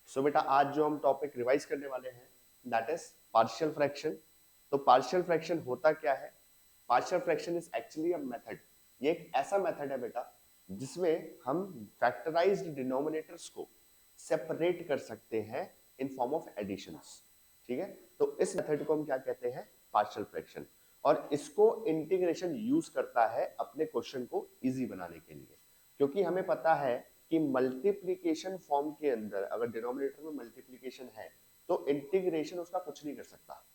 सो बेटा आज जो हम टॉपिक रिवाइज करने वाले हैं दैट इज पार्शियल फ्रैक्शन। तो पार्शियल फ्रैक्शन होता क्या है? Partial fraction is actually a method. ये एक ऐसा मेथड है बेटा जिसमें हम फैक्टराइज्ड डिनोमिनेटर्स को सेपरेट कर सकते हैं इन फॉर्म ऑफ एडिशंस। ठीक है, तो इस मेथड को हम क्या कहते हैं? Partial fraction. और इसको इंटीग्रेशन यूज करता है अपने क्वेश्चन को इजी बनाने के लिए, क्योंकि हमें पता है कि मल्टीप्लीकेशन फॉर्म के अंदर अगर डिनोमिनेटर में मल्टीप्लीकेशन है तो इंटीग्रेशन उसका कुछ नहीं कर सकता।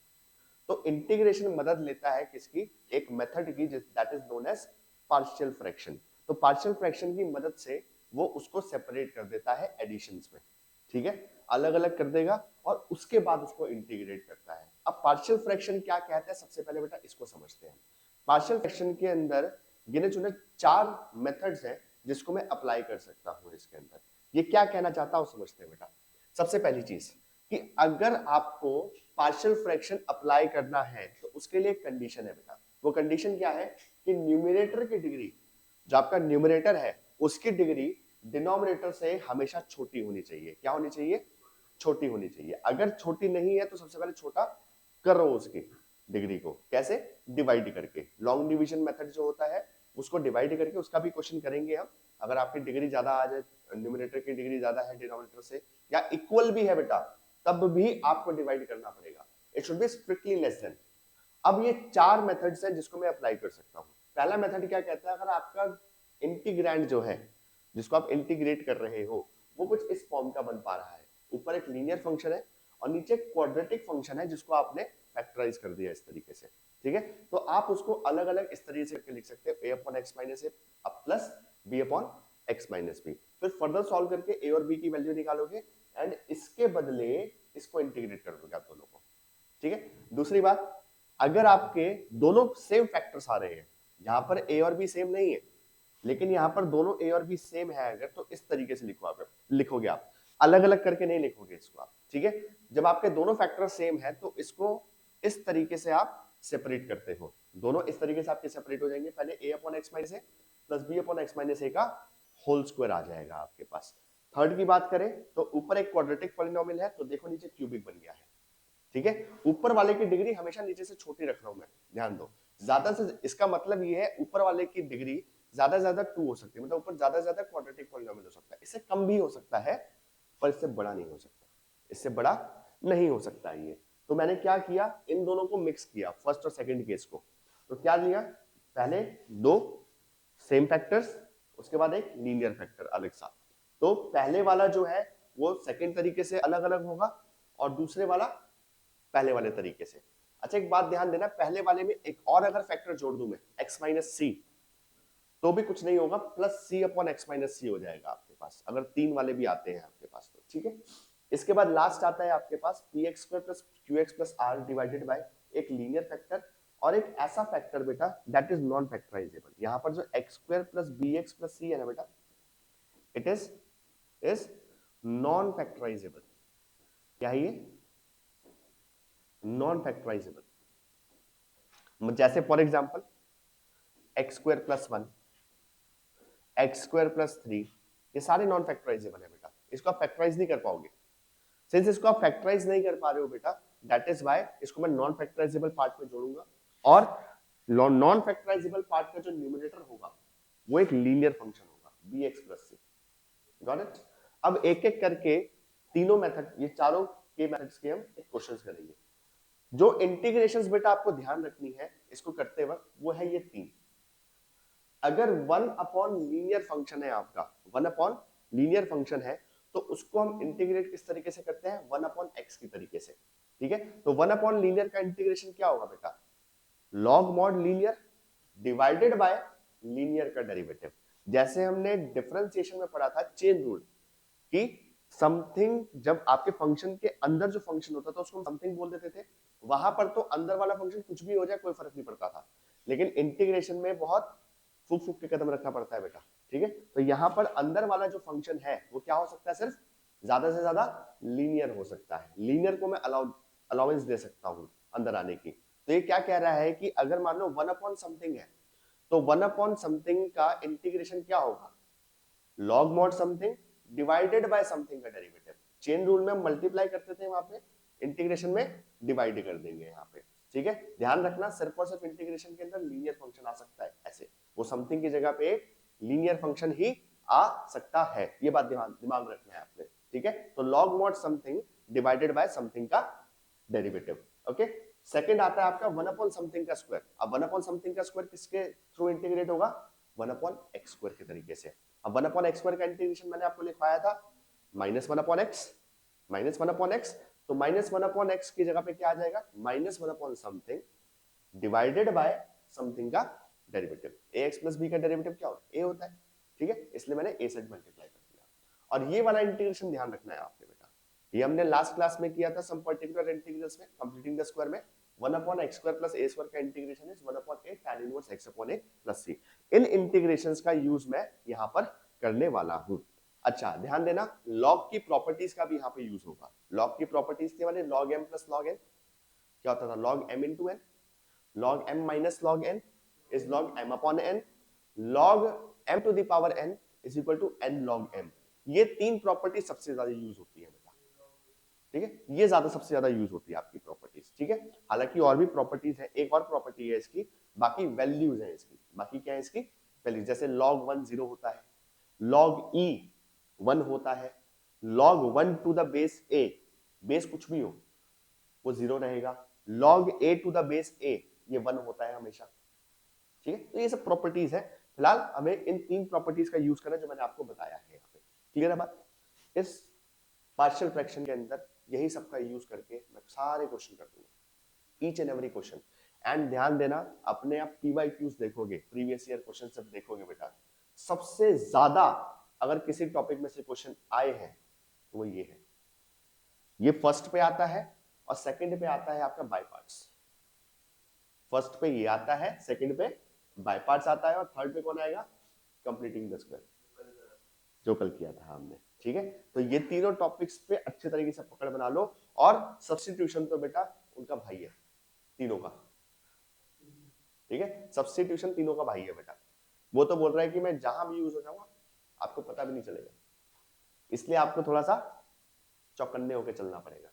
तो इंटीग्रेशन मदद लेता है किसकी? एक मेथड की, that is known as partial fraction. तो पार्शियल फ्रैक्शन की मदद से वो उसको सेपरेट कर देता है एडिशंस में। ठीक है, अलग अलग कर देगा और उसके बाद उसको इंटीग्रेट करता है। अब पार्शियल फ्रैक्शन क्या कहते हैं, सबसे पहले बेटा इसको समझते हैं। पार्शियल फ्रैक्शन के अंदर गिने चुने 4 मेथड्स हैं जिसको मैं अप्लाई कर सकता हूं इसके अंदर। ये क्या कहना चाहता हूं समझते हैं बेटा। सबसे पहली चीज कि अगर आपको पार्शियल फ्रैक्शन अप्लाई करना है तो उसके लिए एक कंडीशन है बेटा। वो कंडीशन क्या है कि न्यूमरेटर की डिग्री, जो आपका न्यूमरेटर है उसकी डिग्री डिनोमिनेटर से हमेशा छोटी होनी चाहिए। क्या होनी चाहिए? छोटी होनी चाहिए। अगर छोटी नहीं है तो सबसे पहले छोटा करो उसकी डिग्री को। कैसे? डिवाइड करके। लॉन्ग डिवीजन मेथड जो होता है उसको डिवाइड करके, उसका भी क्वेश्चन करेंगे हम। अगर आपकी डिग्री ज्यादा आ जाए, न्यूमरेटर की डिग्री ज्यादा है डिनोमिनेटर से या इक्वल भी है बेटा, तब भी आपको डिवाइड करना पड़ेगा। It should be strictly less than. अब ये 4 मेथड्स हैं जिसको मैं अप्लाई कर सकता हूं। पहला मेथड क्या कहता है? अगर आपका इंटीग्रैंड जो है, जिसको आप इंटीग्रेट कर रहे हो, वो कुछ इस फॉर्म का बन पा रहा है। ऊपर एक लीनियर फंक्शन है और नीचे क्वाड्रेटिक फंक्शन है जिसको आपने फैक्टराइज कर दिया इस तरीके से। ठीक है, तो आप उसको अलग अलग इस तरीके से करके लिख सकते हो, a upon x minus a plus b upon x minus b. फिर फर्दर सॉल्व करके a और b की वैल्यू निकालोगे एंड इसके बदले इसको इंटीग्रेट कर दोगे आप दोनों को। ठीक है, दूसरी बात, अगर आपके दोनों सेम फैक्टर्स आ रहे हैं, यहां पर a और b सेम नहीं है लेकिन यहां पर दोनों a और b सेम है, अगर तो इस तरीके से लिखोगे आप, अलग अलग करके नहीं लिखोगे इसको आप। ठीक है, जब आपके दोनों फैक्टर सेम है तो इसको इस तरीके से आप सेपरेट करते हो। दोनों इस तरीके से आपके सेपरेट हो जाएंगे। पहले a upon x minus a plus B upon x minus a का होल स्क्वायर आ जाएगा आपके पास। थर्ड की बात करें तो ऊपर एक क्वाड्रेटिक पॉलिनोमियल है तो देखो नीचे क्यूबिक बन गया है। ठीक है, ऊपर वाले की डिग्री हमेशा नीचे से छोटी रख रहा हूं मैं, ध्यान दो। ज्यादा से, इसका मतलब ये है ऊपर वाले की डिग्री ज्यादा से ज्यादा 2 हो सकती है, मतलब ऊपर ज्यादा से ज्यादा क्वाड्रेटिक पॉलिनोमियल हो सकता है। इससे कम भी हो सकता है पर इससे बड़ा नहीं हो सकता, इससे बड़ा नहीं हो सकता ये। तो मैंने क्या किया, इन दोनों को मिक्स किया, फर्स्ट और सेकंड केस को। तो क्या लिया, पहले 2 सेम फैक्टर्स, उसके बाद एक लीनियर फैक्टर अलग सा। तो पहले वाला जो है वो सेकंड तरीके से अलग अलग होगा और दूसरे वाला पहले वाले तरीके से। अच्छा एक बात ध्यान देना, पहले वाले में एक और अगर फैक्टर जोड़ दूं मैं x माइनस सी, तो भी कुछ नहीं होगा, प्लस सी अपॉन एक्स माइनस सी हो जाएगा आपके पास, अगर 3 वाले भी आते हैं आपके पास तो। ठीक है, इसके बाद लास्ट आता है आपके पास p x square plus q x plus r divided by एक लीनियर फैक्टर और एक ऐसा फैक्टर बेटा दैट इज नॉन फैक्टराइजेबल। यहां पर जो x square plus b x plus c है ना बेटा, इट इज नॉन फैक्टराइजेबल। क्या है ये? Non factorisable. जैसे for example x square plus 1, x square plus 3, ये सारे नॉन फैक्टराइजेबल है बेटा, इसको आप फैक्टराइज नहीं कर पाओगे। सिंस इसको आप फैक्टराइज नहीं कर पा रहे हो बेटा, दैट इज व्हाई इसको मैं नॉन फैक्टराइजेबल पार्ट में जोड़ूंगा और नॉन फैक्टराइजेबल पार्ट का जो न्यूमरेटर होगा वो एक लीनियर फंक्शन होगा bx plus c। Got it? अब एक एक करके तीनों मेथड, ये चारों के मेथड्स के हम एक क्वेश्चंस करेंगे। जो इंटीग्रेशंस बेटा आपको ध्यान रखनी है इसको करते वक्त, वो है ये 3। अगर 1 अपॉन लीनियर फंक्शन है आपका, 1 अपॉन लीनियर फंक्शन है तो उसको हम इंटीग्रेट किस तरीके से करते हैं? 1 अपॉन एक्स की तरीके से। ठीक है, तो 1 अपॉन लीनियर का इंटीग्रेशन क्या होगा बेटा? Log mod linear divided by linear का डेरिवेटिव। जैसे हमने डिफरेंशिएशन में पढ़ा था चेन रूल कि समथिंग, जब आपके फंक्शन के अंदर जो फंक्शन होता था उसको हम समथिंग बोल देते थे, वहां पर तो अंदर वाला फंक्शन कुछ भी हो जाए कोई फर्क नहीं पड़ता था, लेकिन इंटीग्रेशन में बहुत फूक फूक के कदम रखना पड़ता है बेटा। ठीक है, तो यहाँ पर अंदर वाला जो फंक्शन है वो क्या हो सकता है? सिर्फ ज्यादा से ज्यादा लीनियर हो सकता है। लीनियर को मैं अलाउंस दे सकता हूँ अंदर आने की। तो ये क्या कह रहा है कि अगर मान लो 1 अपॉन समथिंग है तो 1 अपॉन समथिंग का इंटीग्रेशन क्या होगा? Log mod something divided by something का डेरिवेटिव। चेन रूल में हम मल्टीप्लाई करते थे, वहां पे इंटीग्रेशन में डिवाइड कर देंगे यहाँ पे, ठीक है। ध्यान रखना सिर्फ और सिर्फ इंटीग्रेशन के अंदर लीनियर फंक्शन आ सकता है, ऐसे वो समथिंग की जगह पे एक लीनियर फंक्शन ही आ सकता है, ये बात दिमाग रखना है आपने, ठीक है। तो log mod something divided by something का डेरिवेटिव, ओके। सेकंड आता है आपका 1 अपॉन समथिंग का स्क्वायर। अब 1 अपॉन समथिंग का स्क्वायर किसके थ्रू इंटीग्रेट होगा, 1 अपॉन एक्स स्क्वायर के तरीके से। अब 1 अपॉन एक्स स्क्वायर का इंटीग्रेशन मैंने आपको लिखवाया था -1 अपॉन एक्स, -1 अपॉन एक्स, तो -1 अपॉन एक्स की जगह पे क्या आ जाएगा, -1 upon something divided by something का डेरिवेटिव। ax प्लस b का डेरिवेटिव क्या होता है, a होता है, ठीक है, इसलिए मैंने a से मल्टीप्लाई कर दिया। और ये वाला इंटीग्रेशन ध्यान रखना है आपने बेटा, ये हमने लास्ट क्लास में किया था सम पर्टिकुलर इंटीग्रल्स में, कंप्लीटिंग द स्क्वायर में। 1 upon x square plus a square का integration is 1 upon a tan inverse x upon a plus c। इन इंटीग्रेशंस का यूज मैं यहां पर करने वाला हूं। अच्छा ध्यान देना, लॉग की प्रॉपर्टीज का भी यहां पे यूज होगा। लॉग की प्रॉपर्टीज थी वाले log m plus log n, क्या होता था, log m into n, log m minus log n is log m upon n, log m to the power n is equal to n log m। ये तीन property सबसे ज्यादा use होती है बेटा, ठीक है, ये ज्यादा सबसे ज्यादा यूज होती है आपकी प्रॉपर्टीज, ठीक है। हालांकि और भी प्रॉपर्टीज है, एक और प्रॉपर्टी है इसकी, बाकी वैल्यूज है इसकी, बाकी क्या है इसकी वैल्यूज, जैसे log 1 0 होता है, log e 1 होता है, log 1 to the base a, base कुछ भी हो वो 0 रहेगा, log a to the base a ये 1 होता है हमेशा, ठीक है। तो ये सब प्रॉपर्टीज है, फिलहाल हमें इन तीन प्रॉपर्टीज का यूज करना जो मैंने आपको बताया है यहाँ पे, क्लियर है बात। इस पार्शियल फ्रैक्शन के अंदर यही सबका यूज करके मैं सारे क्वेश्चन कर दूंगा, each and every question. And ध्यान देना, अपने आप PYQs देखोगे, प्रीवियस ईयर क्वेश्चन सब देखोगे बेटा, सबसे ज्यादा अगर किसी टॉपिक में से क्वेश्चन आए हैं तो वो ये है, ये फर्स्ट पे आता है और सेकंड पे आता है आपका बाय पार्ट्स। फर्स्ट पे ये आता है, सेकंड पे बाय पार्ट्स आता है और थर्ड पे कौन आएगा, कंप्लीटिंग द स्क्वायर, जो कल किया था हमने, ठीक है। तो ये तीनों टॉपिक्स पे अच्छे तरीके से पकड़ बना लो, और सब्स्टिट्यूशन तो बेटा उनका भाई है तीनों का, ठीक है, सब्स्टिट्यूशन तीनों का भाई है बेटा। वो तो बोल रहा है कि मैं जहां भी यूज हो जाऊंगा आपको पता भी नहीं चलेगा, इसलिए आपको थोड़ा सा चौकन्ने होकर चलना पड़ेगा,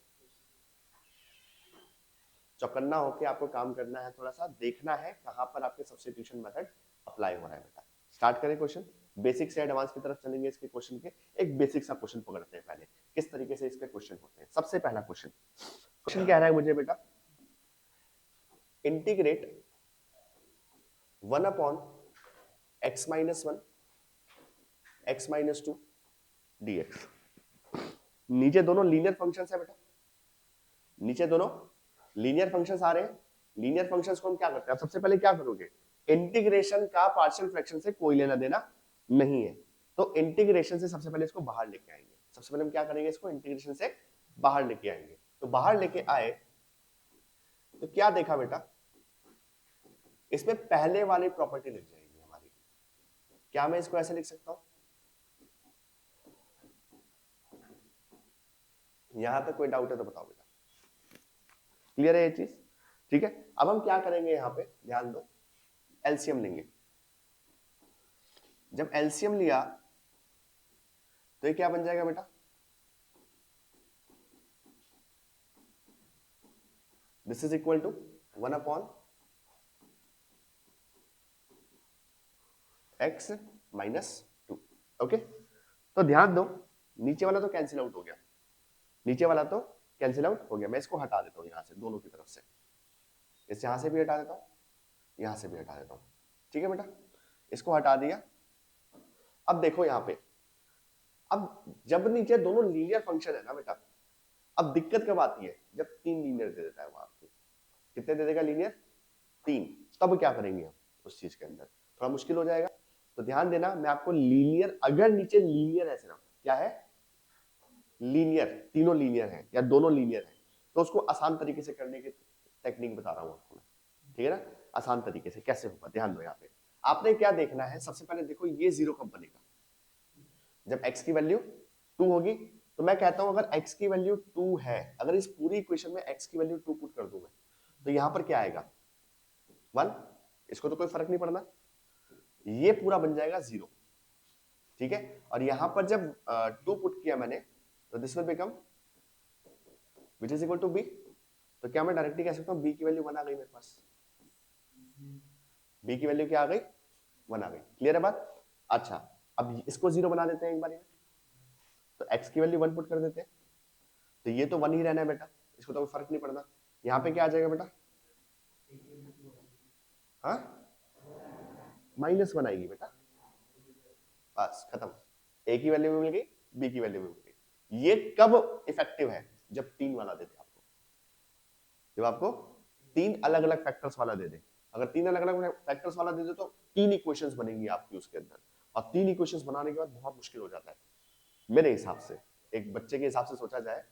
चौकन्ना होकर आपको काम करना है, थोड़ा सा देखना है कहां पर आपके सब्स्टिट्यूशन मेथड अप्लाई हो रहा है बेटा। स्टार्ट करें क्वेश्चन, बेसिक से एडवांस की तरफ चलेंगे इसके क्वेश्चन के। एक बेसिक सा क्वेश्चन पकड़ते हैं पहले, किस तरीके से इसके क्वेश्चन होते हैं। सबसे पहला क्वेश्चन कह रहा है मुझे बेटा, integrate 1 upon x minus 1 x minus 2 dx। नीचे दोनों लीनियर फंक्शंस है बेटा, नीचे दोनों लीनियर फंक्शंस आ रहे हैं। लीनियर फंक्शंस को हम क्या करते हैं, सबसे पहले क्या करोगे, इंटीग्रेशन का पार्शियल फ्रैक्शन से कोई लेना देना नहीं है, तो इंटीग्रेशन से सबसे पहले इसको बाहर लेके आएंगे। सबसे पहले हम क्या करेंगे, इसको इंटीग्रेशन से बाहर लेके आएंगे। तो बाहर लेके आए तो क्या देखा बेटा, इसमें पहले वाली प्रॉपर्टी लिख जाएगी हमारी। क्या मैं इसको ऐसे लिख सकता हूं, यहां तक कोई डाउट है तो बताओ बेटा, क्लियर है ये चीज, ठीक है। अब हम क्या करेंगे, यहां पे ध्यान दो, एलसीएम लेंगे। जब एलसीएम लिया तो ये क्या बन जाएगा बेटा, this is equal to 1 upon x minus 2, okay. तो ध्यान दो, नीचे वाला तो कैंसिल आउट हो गया, नीचे वाला तो कैंसिल आउट हो गया। मैं इसको हटा देता हूं यहां से, दोनों की तरफ से, इस यहां से भी हटा देता हूं, यहां से भी हटा देता हूं, ठीक है बेटा, इसको हटा दिया। अब देखो यहां पे, अब जब नीचे दोनों लीनियर फंक्शन है ना बेटा, अब दिक्कत कब आती है, जब 3 लीनियर दे देता है वो आपको। कितने दे देगा लीनियर, 3, तब क्या करेंगे हम उस चीज के अंदर, थोड़ा मुश्किल हो जाएगा। तो ध्यान देना, मैं आपको लीनियर, अगर नीचे लीनियर है सिर्फ, क्या है लीनियर, तीनों लीनियर है या दोनों लीनियर है, तो उसको आसान तरीके से करने की टेक्निक बता रहा हूं आपको मैं, ठीक है ना। आसान तरीके से कैसे होगा, ध्यान दो। यहाँ पे आपने क्या देखना है, सबसे पहले देखो ये 0 कब बनेगा, जब x की वैल्यू 2 होगी। तो मैं कहता हूं अगर x की वैल्यू 2 है, अगर इस पूरी इक्वेशन में x की वैल्यू 2 पुट कर दूं मैं, तो यहां पर क्या आएगा 1, इसको तो कोई फर्क नहीं पड़ना, ये पूरा बन जाएगा 0, ठीक है। और यहां पर जब 2 पुट किया मैंने, तो this will become which is equal to b. तो क्या मैं डायरेक्टली कह सकता हूँ बी की वैल्यू 1 आ गई मेरे पास, बी की वैल्यू क्या आ गई 1 आ गई। क्लियर है बात? अच्छा अब इसको 0 बना देते हैं एक बार, तो x की वैल्यू 1 पुट कर देते हैं, तो ये तो 1 ही रहना है बेटा, इसको तो कोई फर्क नहीं पड़ना। यहाँ पे क्या आ जाएगा बेटा, हाँ -1 आएगी बेटा, बस खत्म। ए की वैल्यू भी मिल गई, बी की वैल्यू भी मिल गई। ये कब इफेक्टिव है, जब 3 वाला देते आपको, जब आपको 3 अलग अलग फैक्टर्स वाला दे दे। अगर 3 अलग अलग फैक्टर्स वाला दे दे तो 3 इक्वेशंस बनेंगी आपकी उसके अंदर, और 3 इक्वेशंस बनाने के बाद बहुत मुश्किल हो जाता है मेरे हिसाब से। एक बच्चे के हिसाब से सोचा जाए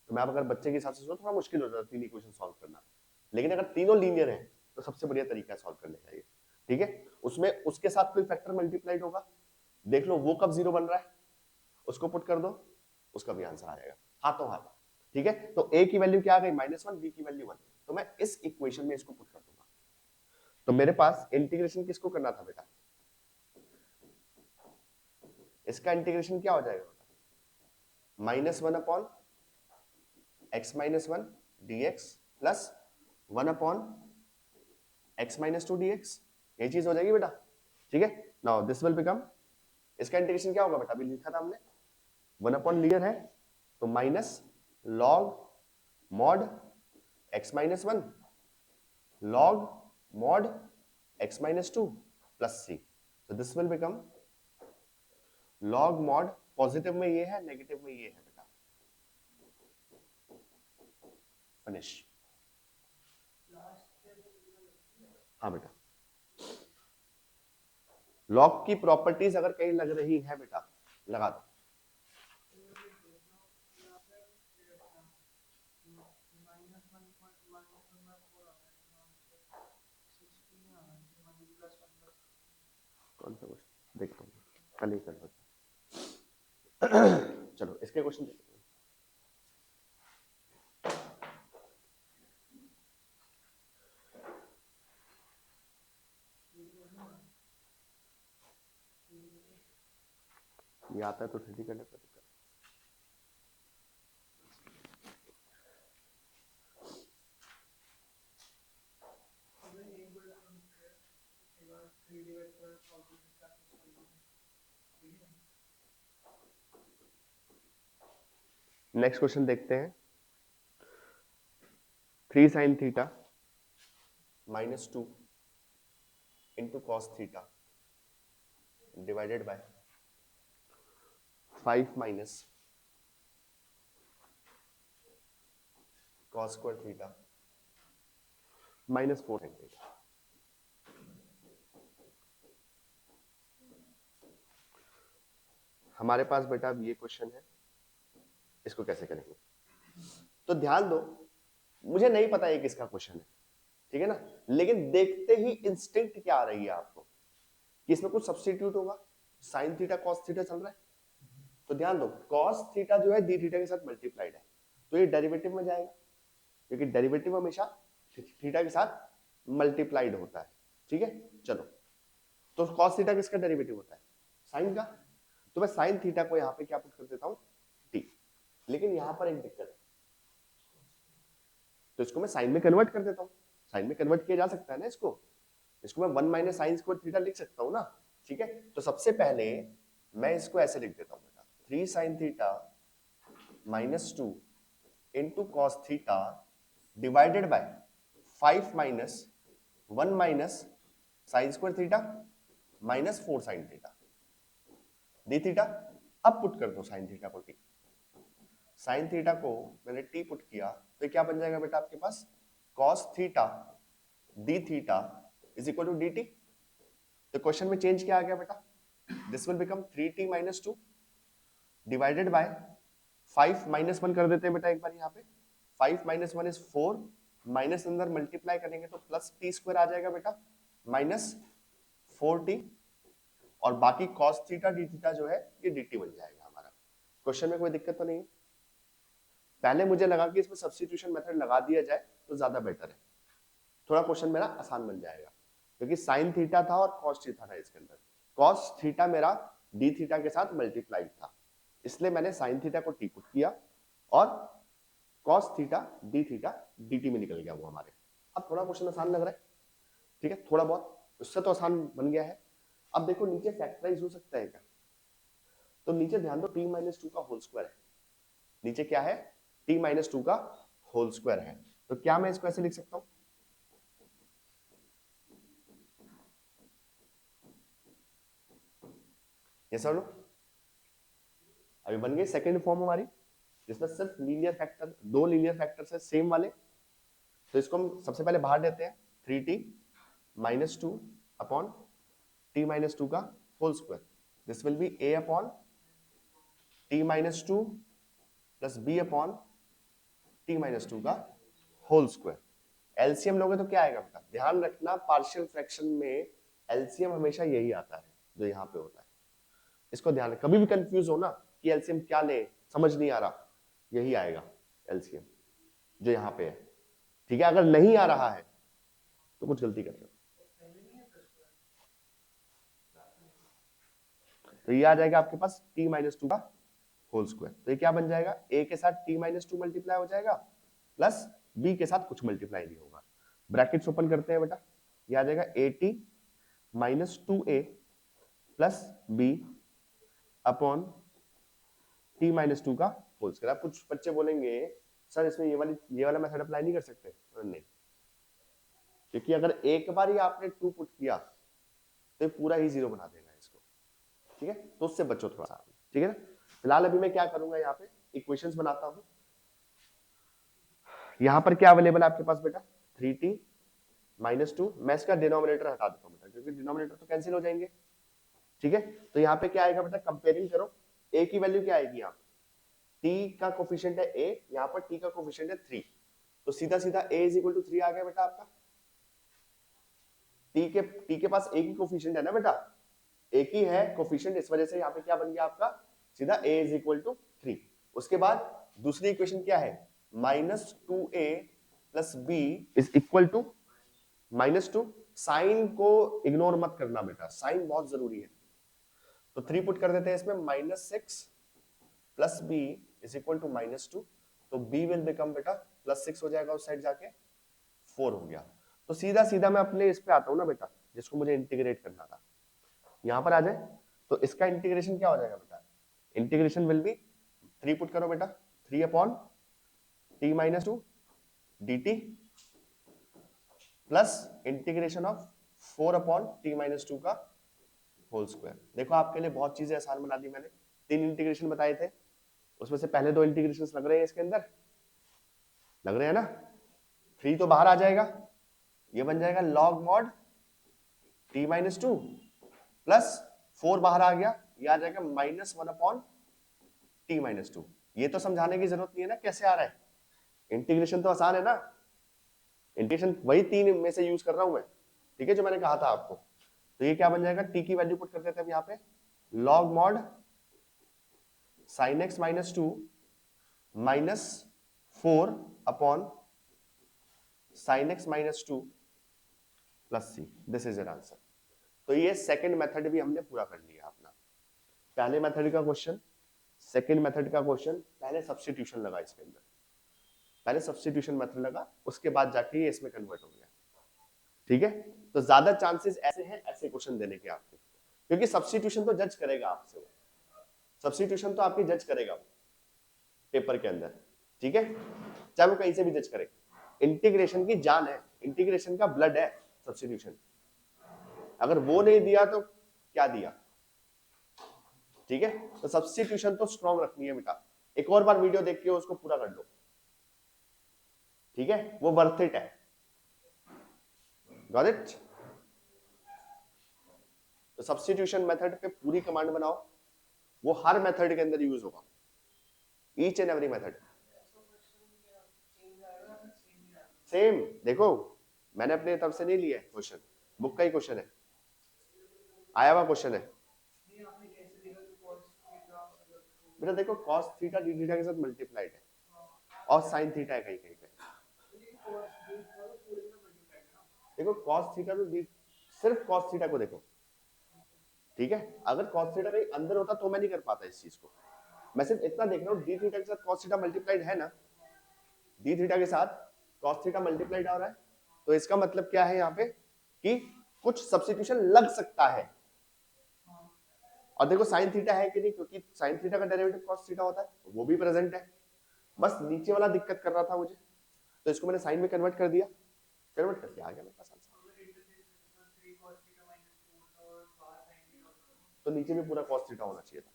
तो मैं अगर बच्चे के हिसाब से सोचूं, थोड़ा मुश्किल हो जाता है 3 इक्वेशन सॉल्व करना। लेकिन अगर तीनों लीनियर है तो सबसे बढ़िया तरीका है सॉल्व करने का ये। ठीक है, उसमें उसके साथ कोई फैक्टर मल्टीप्लाइड होगा, देख लो वो कब 0 बन रहा है, उसको पुट कर दो, उसका भी आंसर आ जाएगा हाथों हाथ। ठीक है, तो a की वैल्यू क्या आ गई -1, b की वैल्यू 1, तो मैं इस इक्वेशन में इसको पुट कर दूंगा। तो मेरे पास इंटीग्रेशन किसको करना था बेटा, इसका इंटीग्रेशन क्या हो जाएगा बेटा, -1 upon x -1 dx plus 1 upon x -2 dx, ये चीज हो जाएगी बेटा। ठीक है, नाउ दिस विल बिकम, इसका इंटीग्रेशन क्या होगा बेटा, अभी लिखा था हमने 1 अपॉन लीनियर है तो minus log mod x -1 log mod x -2 plus c, so this will become log mod, positive में ये है, नेगेटिव में ये है बेटा, फिनिश। हाँ बेटा, लॉग की प्रॉपर्टीज अगर कहीं लग रही है बेटा, लगा दो। कौन सा क्वेश्चन देखता हूँ, कल ही कर सकता। चलो इसके क्वेश्चन देखते हैं। ये आता है तो 3D करने पर दिक्कत। नेक्स्ट क्वेश्चन देखते हैं, 3 sin theta -2 into cos theta divided by 5 minus cos square theta -4 sin theta. हमारे पास बेटा अब ये क्वेश्चन है, इसको कैसे करेंगे, तो ध्यान दो, मुझे नहीं पता ये किसका क्वेश्चन है, ठीक है ना, लेकिन देखते ही इंस्टिंक्ट क्या आ रही है आपको कि इसमें कुछ सब्स्टिट्यूट होगा। साइन थीटा कॉस थीटा चल रहा है, तो ध्यान दो कॉस थीटा जो है डी थीटा के साथ मल्टीप्लाइड है, तो ये डेरिवेटिव में जाएगा, क्योंकि डेरिवेटिव हमेशा थीटा के साथ मल्टीप्लाइड होता है। ठीक है, चलो तो कॉस थीटा किसका डेरिवेटिव होता है, साइन का, तो मैं साइन थीटा को यहाँ पे क्या पुट कर देता हूँ टी। लेकिन यहाँ पर एक दिक्कत है, तो इसको मैं साइन में कन्वर्ट कर देता हूँ, साइन में कन्वर्ट किया जा सकता है ना इसको, इसको मैं 1 माइनस साइन स्क्वायर थीटा लिख सकता हूँ ना। ठीक है, तो सबसे पहले मैं इसको ऐसे लिख देता हूँ बेटा, 3 sine theta -2 into cos theta divided by 5 minus 1 minus sine square theta -4 sine theta d theta. अब पुट कर दो साइन थीटा को टी, साइन थीटा को मैंने टी पुट किया तो क्या बन जाएगा बेटा आपके पास, cos theta d theta is equal to d t. तो क्वेश्चन में चेंज क्या आ गया बेटा, this will become 3t -2 divided by 5 -1 कर देते हैं बेटा एक बार यहाँ पे, 5 - 1 इज 4, माइनस अंदर मल्टीप्लाई करेंगे तो प्लस टी स्क्वायर आ जाएगा बेटा -4t, और बाकी cos थीटा डी थीटा जो है ये dt बन जाएगा हमारा। क्वेश्चन में कोई दिक्कत तो नहीं है? पहले मुझे लगा कि इसमें सब्स्टिट्यूशन मेथड लगा दिया जाए तो ज्यादा बेटर है, थोड़ा क्वेश्चन मेरा आसान बन जाएगा, क्योंकि साइन थीटा था और कॉस थीटा था इसके अंदर, कॉस थीटा मेरा डी थीटा के साथ मल्टीप्लाइड था, इसलिए मैंने साइन थीटा को टी पुट किया और cos theta d theta D में निकल गया वो हमारे। अब थोड़ा क्वेश्चन आसान लग रहा है, ठीक है, थोड़ा बहुत, उससे तो आसान बन गया है। अब देखो नीचे फैक्टराइज हो सकता है क्या, तो नीचे ध्यान दो t-2 का होल स्क्वायर है, नीचे क्या है, t-2 का होल स्क्वायर है। तो क्या मैं इसको ऐसे लिख सकता हूं, ये सर लो, अभी बन गई सेकंड फॉर्म हमारी, जिसमें सिर्फ लीनियर फैक्टर, दो लीनियर फैक्टर्स है सेम वाले। तो इसको हम सबसे पहले बाहर लेते हैं, 3t-2 अपॉन t-2 का whole square, this will be a upon t-2 plus b upon t-2 का होल स्क्वायर। एलसीएम लोगे तो क्या आएगा बेटा, ध्यान रखना पार्शियल फ्रैक्शन में एलसीएम हमेशा यही आता है जो यहाँ पे होता है, इसको ध्यान रख, कभी भी कंफ्यूज हो ना कि एलसीएम क्या ले, समझ नहीं आ रहा, यही आएगा एलसीएम जो यहाँ पे है, ठीक है। अगर नहीं आ रहा है तो कुछ गलती कर रहे हो, तो ये आ जाएगा आपके पास t-2 का होल स्क्वायर। तो ये क्या बन जाएगा, a के साथ t-2 मल्टीप्लाई हो जाएगा प्लस b के साथ कुछ मल्टीप्लाई नहीं होगा, ब्रैकेट्स ओपन करते हैं बेटा, ये आ जाएगा at-2a plus b upon t-2 का होल स्क्वायर। कुछ बच्चे बोलेंगे सर इसमें ये वाला मेथड अप्लाई नहीं कर सकते, नहीं, क्योंकि अगर एक बार ही आपने 2 पुट किया तो ये पूरा ही 0 बना देगा इसको, ठीक है, तो उससे बचो थोड़ा सा, ठीक है ना। फिलहाल अभी मैं क्या करूंगा, यहाँ पे इक्वेशंस बनाता हूं। यहाँ पर क्या अवेलेबल है आपके पास बेटा, 3t-2, मैं इसका डिनोमिनेटर हटा देता हूँ बेटा, क्योंकि डिनोमिनेटर तो कैंसिल हो जाएंगे, ठीक है। तो यहाँ पे क्या आएगा बेटा, कंपेयरिंग करो, a की वैल्यू क्या आएगी, यहाँ t का कोफिशिएंट है a, यहाँ पर t का कोफिशिएंट है 3, तो सीधा सीधा a इज इक्वल टू 3 आ गया बेटा आपका। t के पास a की कोफिशिएंट है ना बेटा, एक ही है कोफिशिएंट, इस वजह से यहाँ पे क्या बन गया आपका, सीधा a इज इक्वल टू 3। उसके बाद दूसरी इक्वेशन क्या है, -2a plus b is equal to -2, sign को इग्नोर मत करना बेटा, साइन बहुत जरूरी है। तो 3 पुट कर देते हैं इसमें, -6 plus b is equal to -2, तो b विल बिकम बेटा +6 हो जाएगा, उस साइड जाके 4 हो गया। तो सीधा सीधा मैं अपने इस पे आता हूं ना बेटा, जिसको मुझे इंटीग्रेट करना था, यहां पर आ जाए, तो इसका इंटीग्रेशन क्या हो जाएगा बेटा, इंटीग्रेशन विल बी 3 पुट करो बेटा, 3 upon t-2 dt plus integration of 4 upon t-2 का होल स्क्वायर। देखो आपके लिए बहुत चीजें आसान बना दी मैंने, 3 इंटीग्रेशन बताए थे, उसमें से पहले 2 इंटीग्रेशन लग रहे हैं इसके अंदर, लग रहे हैं ना, 3 तो बाहर आ जाएगा, ये बन जाएगा log mod t-2 प्लस 4 बाहर आ गया, ये आ जाएगा -1 अपॉन t-2। ये तो समझाने की जरूरत नहीं है ना कैसे आ रहा है, इंटीग्रेशन तो आसान है ना, इंटीग्रेशन वही 3 में से यूज कर रहा हूं मैं, ठीक है, जो मैंने कहा था आपको। तो ये क्या बन जाएगा, t की वैल्यू पुट कर देते हैं यहाँ पे, log mod sin x -2 -4 upon sin x -2 plus c, this is your answer. तो ये सेकंड मेथड भी हमने पूरा कर लिया अपना। पहले मेथड का क्वेश्चन, सेकंड मेथड का क्वेश्चन, पहले सब्स्टिट्यूशन लगा इसके अंदर, पहले सब्स्टिट्यूशन मेथड लगा, उसके बाद जाके ये इसमें कन्वर्ट हो गया, ठीक है। तो ज्यादा चांसेस ऐसे हैं ऐसे क्वेश्चन देने के आपके, क्योंकि सब्स्टिट्यूशन तो जज करेगा आपसे, वो सब्स्टिट्यूशन तो आपकी जज करेगा पेपर के अंदर, ठीक है, चाहे वो कहीं से भी जज करे। इंटीग्रेशन की जान है, इंटीग्रेशन का ब्लड है सब्स्टिट्यूशन, अगर वो नहीं दिया तो क्या दिया, ठीक है। तो सब्स्टिट्यूशन तो स्ट्रॉन्ग रखनी है बेटा, एक और बार वीडियो देख के उसको पूरा कर लो, ठीक है, वो वर्थ इट है, गॉट इट। तो सब्स्टिट्यूशन मेथड पे पूरी कमांड बनाओ, वो हर मेथड के अंदर यूज होगा, each and every method same. देखो मैंने अपने तरफ से नहीं लिया है क्वेश्चन, बुक का ही क्वेश्चन है, आया हुआ क्वेश्चन है बेटा। देखो cos थीटा d थीटा के साथ मल्टीप्लाइड है और sin थीटा है कहीं कहीं पे, देखो cos थीटा तो सिर्फ cos थीटा को देखो, ठीक है, अगर cos थीटा कहीं अंदर होता तो मैं नहीं कर पाता इस चीज को, मैं सिर्फ इतना देख रहा हूँ डी थीटा के साथ cos थीटा मल्टीप्लाइड है ना, डी थीटा के साथ cos थीटा मल्टीप्लाइड हो रहा है, तो इसका मतलब क्या है यहाँ पे कि कुछ सब्स्टिट्यूशन लग सकता है। और देखो साइन थीटा है कि नहीं, क्योंकि साइन थीटा का डेरिवेटिव cos थीटा होता है, वो भी प्रेजेंट है। बस नीचे वाला दिक्कत कर रहा था मुझे, तो इसको मैंने साइन में कन्वर्ट कर दिया, कन्वर्ट करके आ गया मेरे पास आंसर। तो नीचे में पूरा cos थीटा होना चाहिए था,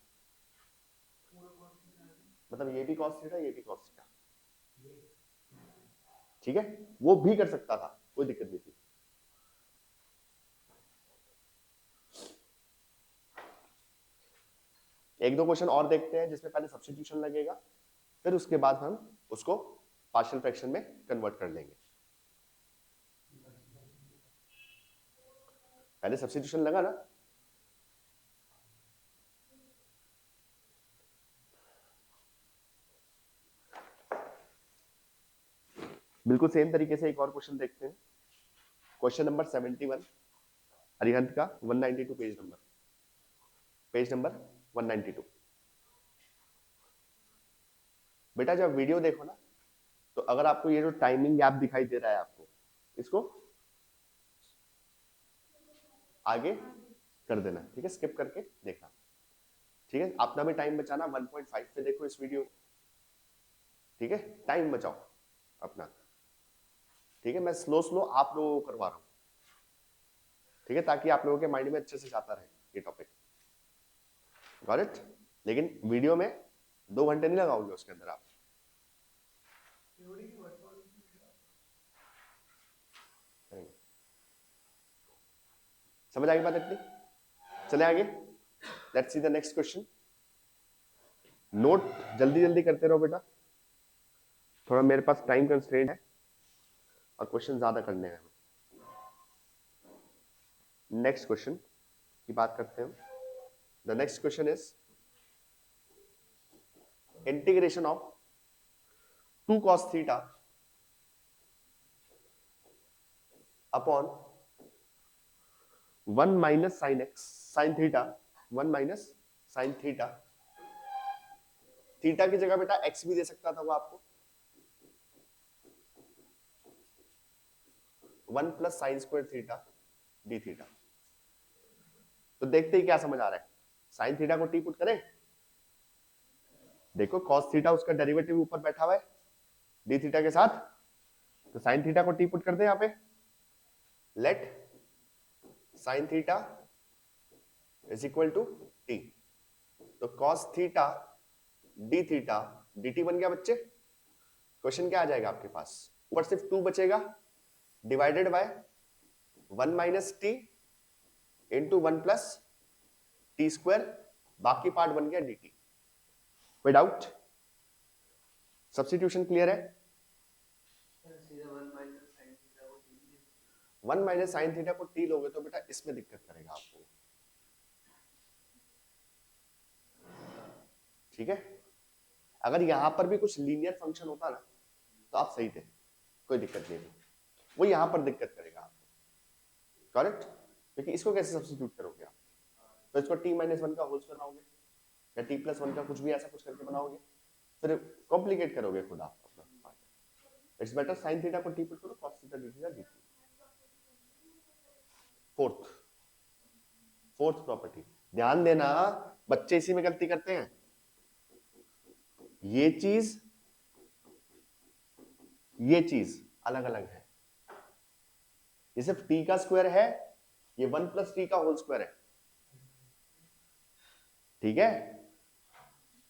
मतलब ये भी cos थीटा, ये भी cos थीटा, ठीक है, वो भी कर सकता था, कोई दिक्कत नहीं थी। एक दो क्वेश्चन और देखते हैं जिसमें पहले सब्स्टिट्यूशन लगेगा, फिर उसके बाद हम उसको पार्शियल फ्रैक्शन में कन्वर्ट कर लेंगे। पहले सब्स्टिट्यूशन लगा ना, बिल्कुल सेम तरीके से एक और क्वेश्चन देखते हैं। क्वेश्चन नंबर 71 अरिहंत का 192 पेज नंबर 192। बेटा जब वीडियो देखो ना, तो अगर आपको ये जो टाइमिंग गैप दिखाई दे रहा है आपको, इसको आगे कर देना, ठीक है, स्किप करके देखना, ठीक है, अपना भी टाइम बचाना, 1.5 पे देखो इस वीडियो, ठीक है, टाइम बचाओ अपना, ठीक है, मैं स्लो स्लो आप लोगों को करवा रहा हूं, ठीक है, ताकि आप लोगों के माइंड में अच्छे से जाता रहे ये टॉपिक, गॉट इट। लेकिन वीडियो में 2 घंटे नहीं लगाओगे उसके अंदर आप। समझ आ गई बात इतनी? चले आगे, let's see the next question. Note जल्दी जल्दी करते रहो बेटा, थोड़ा मेरे पास टाइम कंस्ट्रेंट है और क्वेश्चन ज्यादा करने हैं। नेक्स्ट क्वेश्चन की बात करते हैं। The next question is integration of 2 cos theta upon 1 minus sine x sine theta, 1 minus sine theta, theta की जगह बेटा एक्स भी दे सकता था वो आपको, 1 plus sine square theta d theta. तो देखते ही क्या समझ आ रहा है, साइन थीटा को टी पुट करें, देखो cos थीटा उसका डेरिवेटिव ऊपर बैठा हुआ है डी थीटा के साथ, तो साइन थीटा को टी पुट कर दे यहां पे, let sine theta is equal to t, तो cos theta d theta dt बन गया बच्चे। क्वेश्चन क्या आ जाएगा आपके पास, ऊपर सिर्फ 2 बचेगा, divided by 1 minus t into 1 plus t square, बाकी पार्ट बन गया dt। कोई डाउट? सब्स्टिट्यूशन क्लियर है? 1 माइनस साइन थीटा को टी लोगे तो बेटा इसमें दिक्कत करेगा आपको, ठीक है। अगर यहां पर भी कुछ लीनियर फंक्शन होता ना तो आप सही थे, कोई दिक्कत नहीं थी, वो यहां पर दिक्कत करेगा आपको, करेक्ट, क्योंकि इसको कैसे सब्स्टिट्यूट करोगे आप, तो इसको t माइनस 1 का होल स्क्वायर बनाओगे या t प्लस 1 का कुछ भी ऐसा कुछ करके बनाओगे, फिर कॉम्प्लिकेट करोगे खुद आप अपना part. It's better sign theta को टी पुट करो, cos theta d theta dt। Fourth property, ध्यान देना बच्चे इसी में गलती करते हैं, ये चीज अलग अलग है, ये सिर्फ t का स्क्वायर है, ये 1 प्लस टी का होल स्क्वायर है, ठीक है।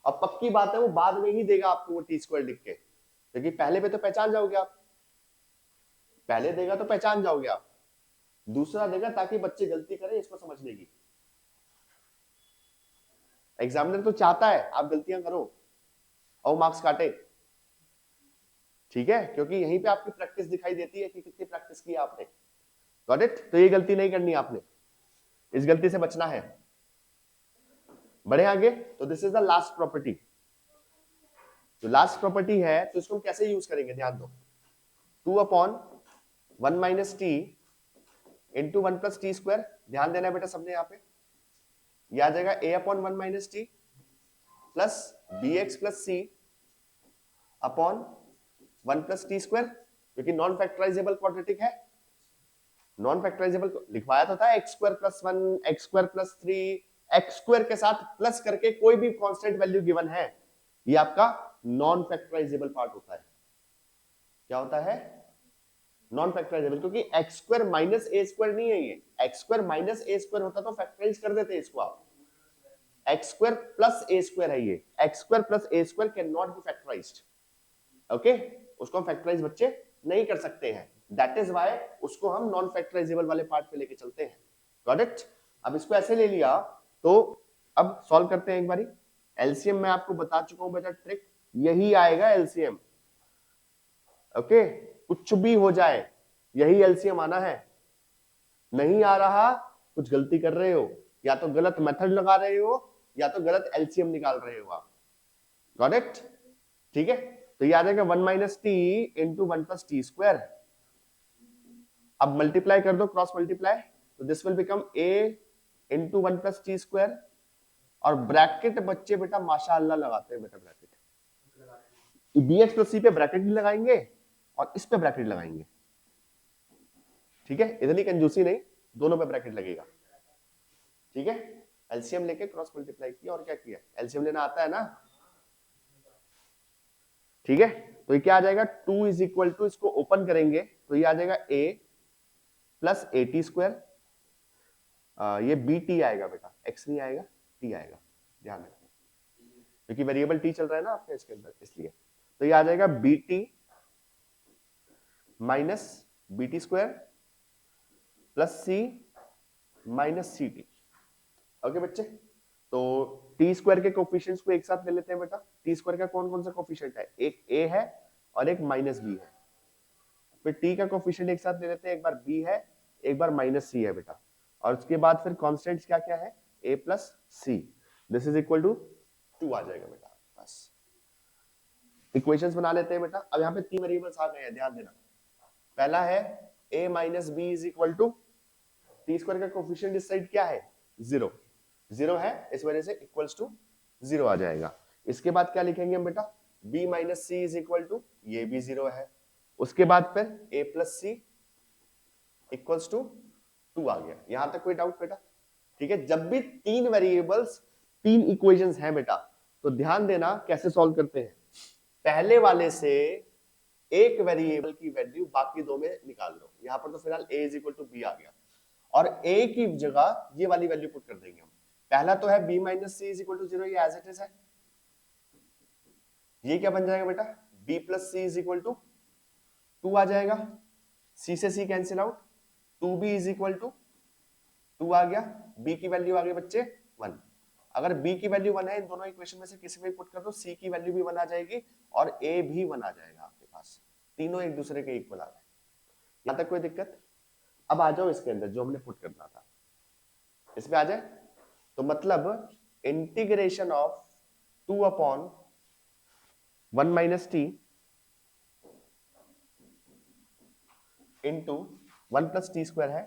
अब पक्की बात है वो बाद में ही देगा आपको वो टी स्क्वायर लिख के, क्योंकि पहले पे तो पहचान जाओगे आप, पहले देगा तो पहचान जाओगे आप, दूसरा देगा ताकि बच्चे गलती करें इसको समझने की। एग्जामिनर तो चाहता है आप गलतियां करो और मार्क्स काटे, ठीक है, क्योंकि यहीं पे आपकी प्रैक्टिस दिखाई देती है कि कितनी प्रैक्टिस की आपने, गॉट इट। तो ये गलती नहीं करनी आपने, इस गलती से बचना है। बढ़े आगे, तो this is the last property, जो लास्ट प्रॉपर्टी है तो इसको हम कैसे यूज करेंगे, ध्यान दो, 2 upon 1 minus t into 1 plus t square, ध्यान देना बेटा सबने यहाँ पे, यह आ जाएगा a upon 1 minus t plus b x plus C upon 1 plus t square, क्योंकि नॉन फैक्टराइजेबल क्वाड्रेटिक है। नॉन फैक्टराइजेबल लिखवाया तो था x square plus 1, x square plus 3, x square के साथ प्लस करके कोई भी कांस्टेंट वैल्यू गिवन है, ये आपका नॉन फैक्टराइजेबल पार्ट होता है। क्या होता है? नॉन फैक्टराइजेबल, क्योंकि एक्स स्क्वायर माइनस ए स्क्वायर नहीं है ये। एक्स स्क्वायर माइनस ए स्क्वायर होता तो फैक्टराइज कर देते इसको आप। एक्स स्क्वायर प्लस ए स्क्वायर है ये। X square plus A square can not be factorised. Okay, उसको हम फैक्टराइज बच्चे नहीं कर सकते हैं। दैट इज व्हाई उसको हम नॉन फैक्टराइजेबल वाले पार्ट पे लेके चलते हैं। Got it? अब इसको ऐसे ले लिया तो अब सॉल्व करते हैं एक बारी। एलसीएम मैं आपको बता चुका हूं बेटा, ट्रिक यही आएगा एलसीएम। ओके, कुछ भी हो जाए यही एलसीएम आना है। नहीं आ रहा, कुछ गलती कर रहे हो, या तो गलत मेथड लगा रहे हो या तो गलत एलसीएम निकाल रहे हो आप। Got it? ठीक है, तो ये आ जाएगा 1 minus t into 1 plus t square. अब मल्टीप्लाई कर दो, क्रॉस मल्टीप्लाई, तो this will become a into 1 plus t square. और ब्रैकेट बच्चे बेटा माशाअल्लाह लगाते हैं बेटा, ब्रैकेट बी एक्स प्लस सी पे ब्रैकेट भी लगाएंगे और इस पे ब्रैकेट लगाएंगे। ठीक है, इतनी कंजूसी नहीं, दोनों पे ब्रैकेट लगेगा। ठीक है, एलसीएम लेके क्रॉस मल्टीप्लाई किया और क्या किया, एलसीएम लेना आता है ना। ठीक है, तो ये क्या आ जाएगा, 2 इज इक्वल टू, इसको ओपन करेंगे तो ये आ जाएगा a plus A T square. ये बी टी आएगा बेटा, x नहीं आएगा, t आएगा, ध्यान रखना, क्योंकि वेरिएबल t चल रहा है ना आपके इसके अंदर, इसलिए। तो ये आ जाएगा b t minus b t square plus c minus c t. Okay बच्चे, तो टी स्क्वायर के कोफिशिएंट्स को एक साथ ले लेते हैं बेटा। टी स्क्वायर का कौन कौन सा कोफिशिएंट है, एक a है और एक माइनस बी है। फिर t का कोफिशिएंट एक साथ ले लेते हैं, एक बार b है एक बार माइनस c है बेटा। और उसके बाद फिर कांस्टेंट्स क्या क्या है, a plus C, this is equal to 2 आ जाएगा बेटा। बस इक्वेशंस बना लेते हैं बेटा। अब यहाँ पे 3 वेरिएबल्स आ गए हैं, ध्यान देना। पहला है a minus b is equal to, t square का कोफिशिएंट इस साइड क्या है, 0 0 है, इस वजह से इक्वल्स टू 0 आ जाएगा। इसके बाद क्या लिखेंगे हम बेटा, b minus c is equal to, ये भी 0 है। उसके बाद फिर a plus c equals to 2 आ गया। यहां तक कोई डाउट बेटा? ठीक है, जब भी 3 वेरिएबल्स 3 इक्वेशंस हैं बेटा, तो ध्यान देना कैसे सॉल्व करते हैं। पहले वाले से एक वेरिएबल की वैल्यू बाकी दो में निकाल लो। यहां पर तो फिलहाल a is equal to b आ गया, और a की जगह ये वाली वैल्यू पुट कर देंगे हम। पहला तो है b minus c is equal to 0, ये एज इट इज है। ये क्या बन जाएगा बेटा, b plus c is equal to 2 आ जाएगा। c से c cancel out, 2b is equal to 2 आ गया। b की वैल्यू आ गई बच्चे 1। अगर b की वैल्यू 1 है, इन दोनों इक्वेशन में से किसी में पुट कर दो, c की वैल्यू भी 1 आ जाएगी और a भी 1 आ जाएगा आपके पास। तीनों एक दूसरे के इक्वल आ गए। यहां तक कोई दिक्कत? अब आ जाओ इसके अंदर जो हमने पुट करना था, इसमें आ जाए। तो मतलब integration of 2 upon 1 minus t into 1 plus t square है।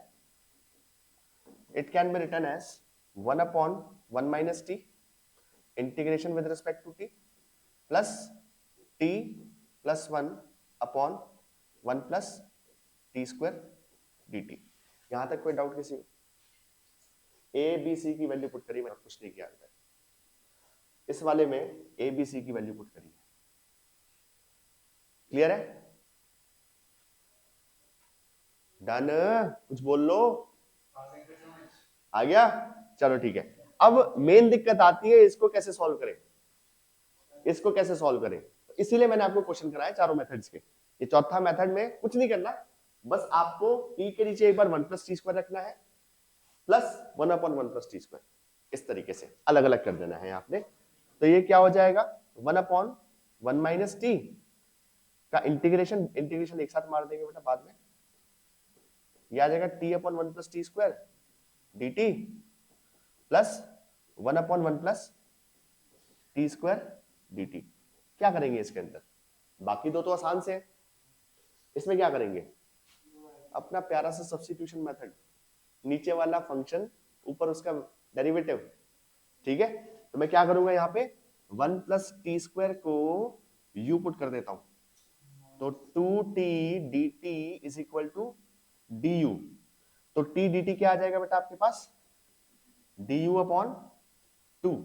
It can be written as 1 upon 1 minus t integration with respect to t plus t plus 1 upon 1 plus t square dt। यहां तक कोई डाउट किसी को? a b c की value put करी, मैंने कुछ नहीं किया। इस वाले में a b c की वैल्यू पुट करी है। क्लियर है? डन? कुछ बोल लो, आ गया? चलो ठीक है। अब मेन दिक्कत आती है, इसको कैसे सॉल्व करें, इसको कैसे सॉल्व करें। इसीलिए मैंने आपको क्वेश्चन कराया चारों मेथड्स के। ये चौथा मेथड में कुछ नहीं करना, बस आपको t के नीचे एक बार 1 प्लस टी स्क्वायर रखना है plus 1 upon 1 plus t square, इस तरीके से अलग अलग कर देना है आपने। तो ये क्या हो जाएगा, 1 अपॉन 1 माइनस टी का इंटीग्रेशन एक साथ मार देंगे बेटा बाद में, ये आ जाएगा t upon 1 plus t square dt plus 1 upon 1 plus t square dt। क्या करेंगे इसके अंदर, बाकी दो तो आसान से है, इसमें क्या करेंगे, अपना प्यारा सा सब्स्टिट्यूशन मेथड, नीचे वाला फंक्शन ऊपर उसका डेरिवेटिव। ठीक है, तो मैं क्या करूंगा, यहाँ पे 1 प्लस टी स्क्वायर को u पुट कर देता हूं, तो 2t dt is equal to du। तो t dt क्या आ जाएगा बेटा आपके पास, du अपॉन 2।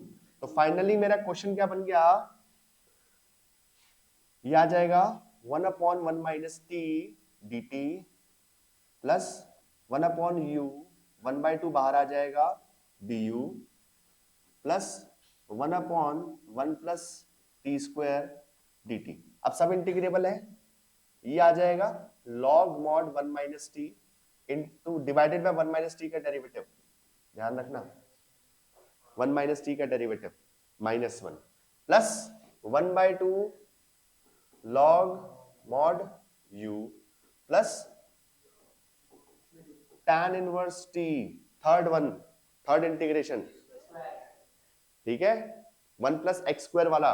तो फाइनली मेरा क्वेश्चन क्या बन गया, ये आ जाएगा 1 upon 1 minus T D T plus 1 upon you, 1/2 बाहर आ जाएगा D you plus 1 upon 1 plus t square D T. अब सब इंटीग्रेबल है, ये आ जाएगा log mod 1 minus t into divided by 1 minus T का डेरिवेटिव, ध्यान रखना 1 माइनस टी का derivative -1 plus 1/2 log mod u plus tan inverse t, third integration, ठीक है, 1 प्लस एक्स स्क्वायर वाला,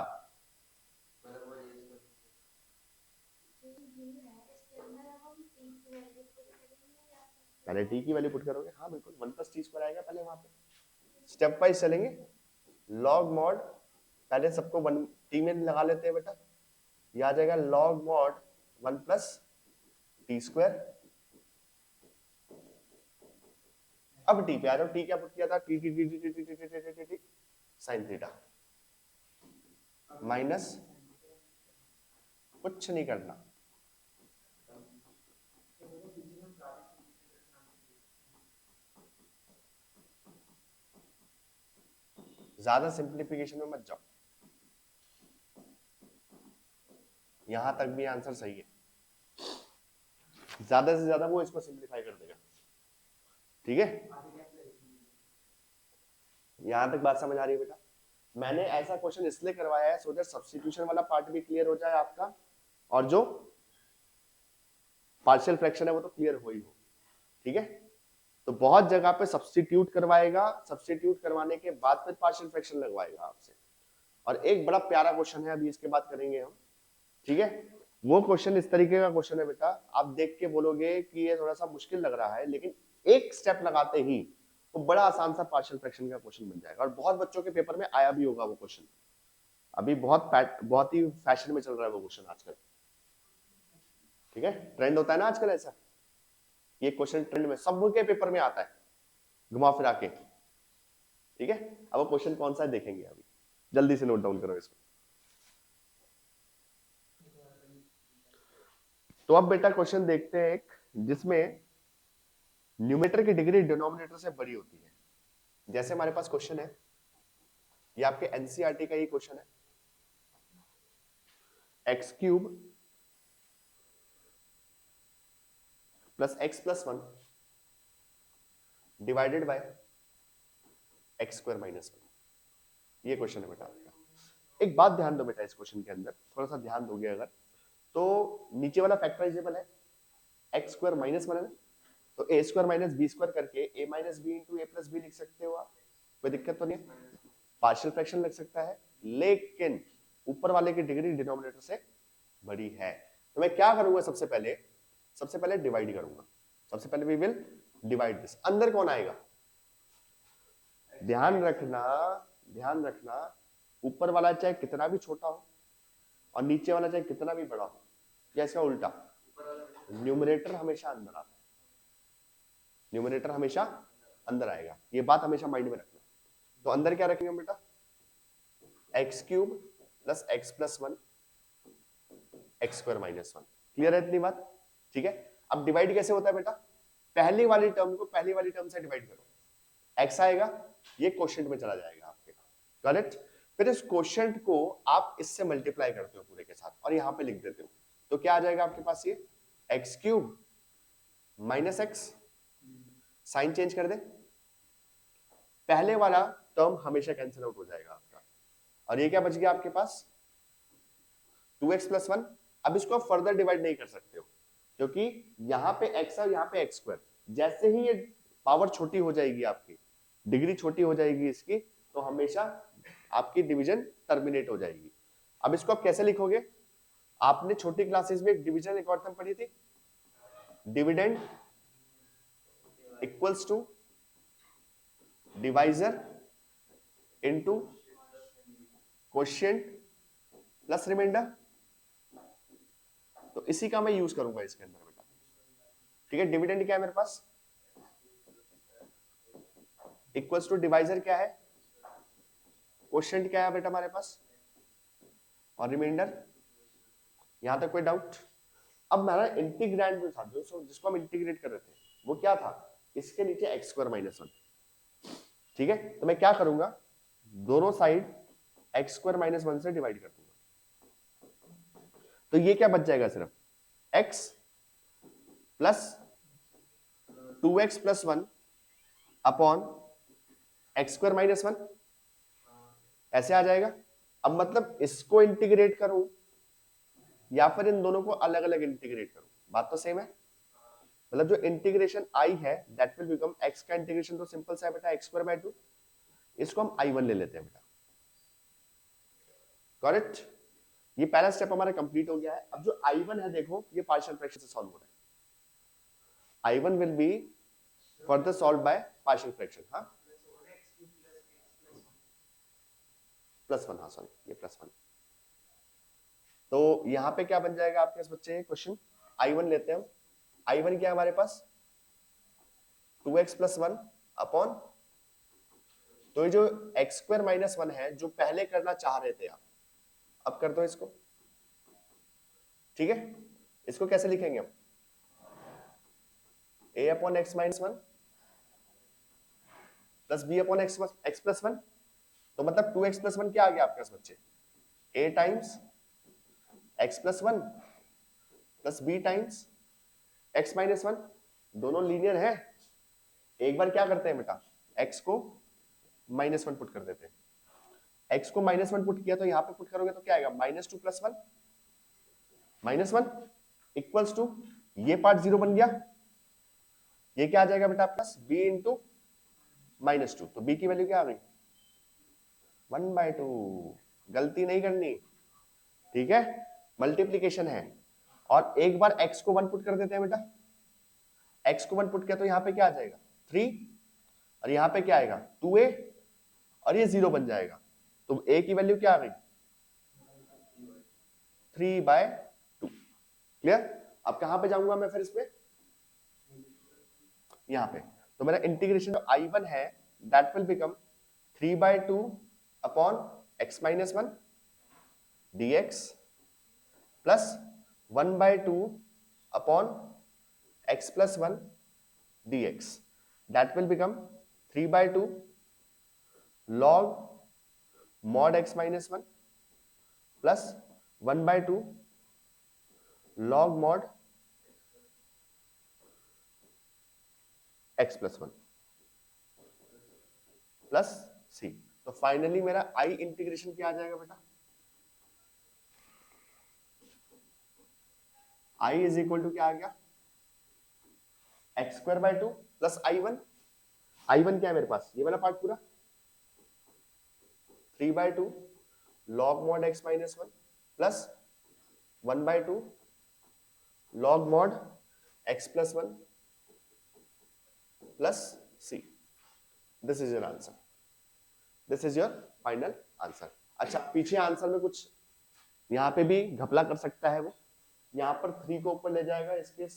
पहले t की वैल्यू पुट करोगे, हाँ बिल्कुल 1 प्लस टी स्क्वायर आएगा पहले वहां पे, स्टेप वाइज चलेंगे। log mod पहले सबको 1 t में लगा लेते हैं बेटा, ये आ जाएगा log mod 1 plus t square. अब टी पे आ जाओ, टी क्या पुट किया था, T T T T T T T T T T sine theta minus, कुछ नहीं करना, ज्यादा सिंप्लीफिकेशन में मत जाओ, यहां तक भी आंसर सही है, ज्यादा से ज्यादा वो इसको सिंप्लीफाई कर देगा, ठीक है, यहां तक बात समझ आ रही है बेटा। मैंने ऐसा क्वेश्चन इसलिए करवाया है सो दैट सब्स्टिट्यूशन वाला पार्ट भी क्लियर हो जाए आपका, और जो पार्शियल फ्रैक्शन है वो तो क्लियर हो ही हो, ठीक है। तो बहुत जगह पे सब्स्टिट्यूट करवाएगा, सब्स्टिट्यूट करवाने के बाद फिर पार्शियल फ्रैक्शन लगवाएगा आपसे, और एक बड़ा प्यारा क्वेश्चन है अभी इसके बाद करेंगे हम, ठीक है। वो क्वेश्चन इस तरीके का क्वेश्चन है बेटा, आप देख के बोलोगे कि ये थोड़ा सा मुश्किल लग रहा है, लेकिन एक स्टेप लगाते ही वो बड़ा आसान सा पार्शियल फ्रैक्शन का क्वेश्चन बन जाएगा, और बहुत बच्चों के पेपर में आया भी होगा वो क्वेश्चन, अभी बहुत ही फैशन में चल रहा है वो क्वेश्चन आजकल, ठीक है, ट्रेंड होता है ना आजकल ऐसा, ये क्वेश्चन ट्रेंड में सबके पेपर में आता है घुमा फिरा के, ठीक है। अब वो क्वेश्चन कौन सा है देखेंगे, अभी जल्दी से नोट डाउन करो इसको। तो अब बेटा क्वेश्चन देखते हैं एक जिसमें न्यूमरेटर की डिग्री डिनोमिनेटर से बड़ी होती है। जैसे हमारे पास क्वेश्चन है, ये आपके एनसीईआरटी का ही क्वेश्चन है, x cube plus x plus 1 divided bye x square minus 1, ये क्वेश्चन है बेटा आपका। एक बात ध्यान दो बेटा, इस क्वेश्चन के अंदर थोड़ा सा ध्यान दोगे अगर, तो नीचे वाला फैक्टराइजेबल है, एक्स स्क्वायर माइनस 1 है, तो ए स्क्वायर माइनस बी स्क्वायर करके ए माइनस बी इंटू ए प्लस बी लिख सकते हो आप, कोई दिक्कत तो नहीं है, पार्शियल फ्रैक्शन लग सकता है, लेकिन ऊपर वाले की डिग्री डिनोमिनेटर से बड़ी है। तो मैं क्या करूंगा, सबसे पहले डिवाइड करूंगा, सबसे पहले वी विल डिवाइड दिस। अंदर कौन आएगा, ध्यान रखना ऊपर वाला चाहे कितना भी छोटा हो और नीचे वाला चाहे कितना भी बड़ा हो, या इसका उल्टा, न्यूमरेटर हमेशा अंदर आता है, न्यूमरेटर हमेशा अंदर आएगा, ये बात हमेशा माइंड में रखना। तो अंदर क्या रखेंगे बेटा, x cube plus x plus 1 x square minus 1, clear है इतनी बात, ठीक है। अब डिवाइड कैसे होता है बेटा, पहली वाली टर्म को पहली वाली टर्म से डिवाइड करो, एक्स आएगा, ये क्वोशिएंट में चला जाएगा आपके, करेक्ट। फिर इस क्वोशिएंट को आप इससे मल्टीप्लाई करते हो पूरे के साथ और यहां पे लिख देते हो, तो क्या आ जाएगा आपके पास, ये x cube minus x, sign change कर दे, पहले वाला टर्म हमेशा कैंसिल आउट हो जाएगा आपका, और ये क्या बच गया आपके पास 2x प्लस 1। अब इसको आप फर्दर डिवाइड नहीं कर सकते हो, क्योंकि यहां पे x है और यहां पे एक्स स्क्वायर, जैसे ही ये पावर छोटी हो जाएगी, आपकी डिग्री छोटी हो जाएगी इसकी, तो हमेशा आपकी डिवीजन टर्मिनेट हो जाएगी। अब इसको आप कैसे लिखोगे, आपने छोटी क्लासेस में एक डिवीजन एल्गोरिथम पढ़ी थी, dividend equals to divisor into quotient plus remainder, तो इसी का मैं यूज करूंगा इसके अंदर बेटा। ठीक है, डिविडेंड क्या है मेरे पास, इक्वल्स टू डिवाइजर क्या है, क्वोशिएंट क्या है बेटा हमारे पास, और रिमाइंडर। यहां तक कोई डाउट? अब हमारा इंटीग्रैंड जो था, जिसको हम इंटीग्रेट कर रहे थे, वो क्या था, इसके नीचे एक्स स्क्वायर माइनस वन। ठीक है, तो मैं क्या करूंगा, दोनों side x square minus one से डिवाइड कर दूंगा, तो ये क्या बच जाएगा, सिर्फ x plus 2x plus one upon x square minus one, ऐसे आ जाएगा। अब मतलब इसको इंटीग्रेट करूं या फिर इन दोनों को अलग अलग इंटीग्रेट करूं, बात तो सेम है। मतलब जो इंटीग्रेशन आई है दैट विल बिकम x का इंटीग्रेशन तो सिंपल सा है बेटा, x स्क्वायर बाय 2, इसको हम i1 ले लेते हैं बेटा। Got it? ये पहला स्टेप हमारा कंप्लीट हो गया है। अब जो i1 है देखो, ये पार्शियल फ्रैक्शन से सॉल्व हो रहा है। i1 will be further solve by partial fraction. हाँ प्लस वन, हाँ सॉरी ये प्लस वन। तो यहां पे क्या बन जाएगा आपके पास बच्चे, क्वेश्चन i1 लेते हैं हम। i1 क्या है हमारे पास, 2x प्लस वन अपॉन, तो ये जो एक्स स्क्वायर माइनस वन है जो पहले करना चाह रहे थे आप, अब कर दो इसको। ठीक है, इसको कैसे लिखेंगे हम, a upon x minus one plus b upon x plus one. तो मतलब 2x प्लस वन क्या आ गया आपके पास बच्चे, a times x plus one plus b times x minus one. दोनों लीनियर है। एक बार क्या करते हैं बेटा, x को माइनस वन पुट कर देते हैं। x को माइनस वन पुट किया तो यहां पे पुट करोगे तो क्या आएगा, minus two plus one, minus one equals to, ये पार्ट जीरो बन गया, ये क्या आ जाएगा बेटा plus b into minus two. तो b की वैल्यू क्या आ गई, 1/2। गलती नहीं करनी, ठीक है, मल्टीप्लीकेशन है। और एक बार x को वन पुट कर देते हैं बेटा, x को वन पुट किया तो यहाँ पे क्या आ जाएगा 3, और यहाँ पे क्या आएगा 2a, और ये 0 बन जाएगा। तो a की वैल्यू क्या आ गई 3/2। क्लियर? अब कहां पे जाऊंगा मैं फिर इसमें, यहाँ पे। तो मेरा इंटीग्रेशन जो i1 है that will become 3/2 upon x minus one dx plus 1/2 upon x plus one dx, that will become 3/2 log mod x minus 1 plus 1/2 log mod x plus 1 plus c। तो फाइनली मेरा i integration क्या आ जाएगा बेटा, i is equal to क्या आ गया, x square by 2 plus i1। i1 क्या है मेरे पास, ये वाला पार्ट पूरा 3/2 log mod x minus one plus 1/2 log mod x plus one plus c। This is your answer, this is your final answer. अच्छा, पीछे आंसर में कुछ यहाँ पे भी घपला कर सकता है वो, यहाँ पर 3 को ऊपर ले जाएगा इसके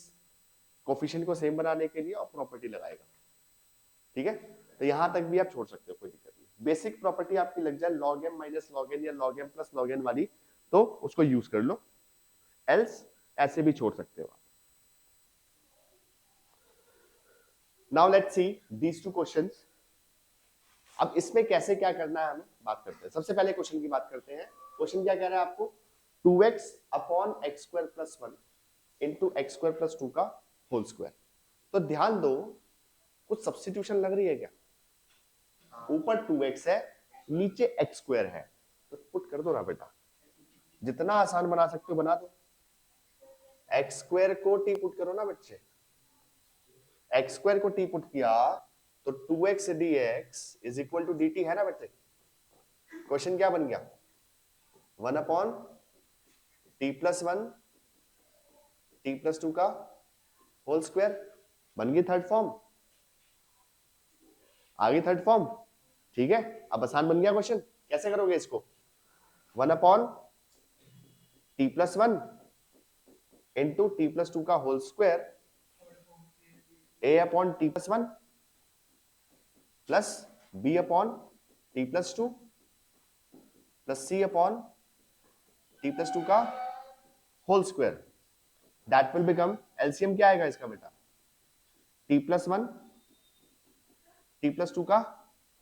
कोफिशिएंट को सेम बनाने के लिए और प्रॉपर्टी लगाएगा। ठीक है, तो यहां तक भी आप छोड़ सकते हो, कोई दिक्कत नहीं। बेसिक प्रॉपर्टी आपकी लग जाए log m minus log n या log m plus log n वाली, तो उसको यूज कर लो, एल्स ऐसे भी छोड़ सकते हो आप। Now let's see these two questions. अब इसमें कैसे क्या करना है हमें बात करते हैं। सबसे पहले क्वेश्चन की बात करते हैं। क्वेश्चन क्या कह रहा है आपको, 2x upon x square plus one into x square plus two का होल स्क्वायर। तो ध्यान दो, कुछ सब्स्टिट्यूशन लग रही है क्या, ऊपर 2x है नीचे x स्क्वायर है, तो पुट कर दो ना बेटा, जितना आसान बना सकते हो बना दो। x स्क्वायर को t पुट करो ना बच्चे, x स्क्वायर को t पुट किया तो 2x dx is equal to dt है ना बच्चे। क्वेश्चन क्या बन गया, 1 upon t plus one t plus two का होल स्क्वायर, बन गई थर्ड फॉर्म, आ गई थर्ड फॉर्म। ठीक है, अब आसान बन गया क्वेश्चन। कैसे करोगे इसको, 1 upon t plus one into t plus two का whole square A upon t plus one plus B upon t plus two plus C upon t plus two का whole square. That will become, LCM क्या आएगा इसका बेटा, t plus one t plus two का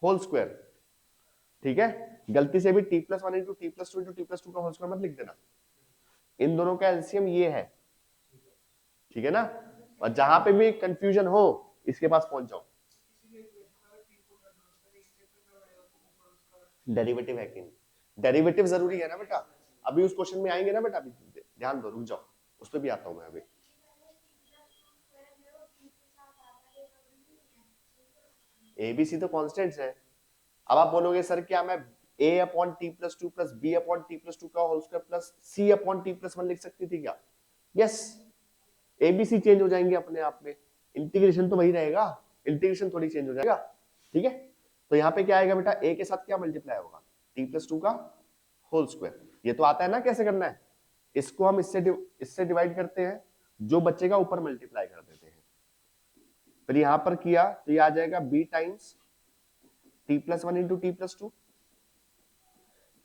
whole square. ठीक है, गलती से भी t plus one into t plus two into t plus two का होल स्क्वायर मत लिख देना। इन दोनों का एलसीएम ये है, ठीक है ना। और जहां पे भी कंफ्यूजन हो इसके पास पहुंच जाओ। डेरिवेटिव है कि नहीं, डेरिवेटिव जरूरी है ना बेटा, अभी उस क्वेश्चन में आएंगे ना बेटा, अभी ध्यान दो, रुक जाओ, उस पर भी आता हूं मैं अभी। एबीसी तो कॉन्स्टेंट्स है। अब आप बोलोगे सर क्या मैं a upon t plus two plus B upon t plus two का होल स्क्वायर प्लस सी अपॉन टी प्लस वन लिख सकती थी क्या? यस, एबीसी चेंज हो जाएंगे अपने आप में, इंटीग्रेशन तो वही रहेगा, इंटीग्रेशन थोड़ी चेंज हो जाएगा। ठीक है, तो यहाँ पे क्या आएगा बेटा, a के साथ क्या मल्टीप्लाई होगा, टी प्लस टू का होल स्क्वायर। ये तो आता है ना कैसे करना है, इसको हम इससे डिवाइड करते हैं, जो बच्चेगा ऊपर मल्टीप्लाई कर देते हैं। फिर यहां पर किया तो ये आ जाएगा b times t plus one into t plus two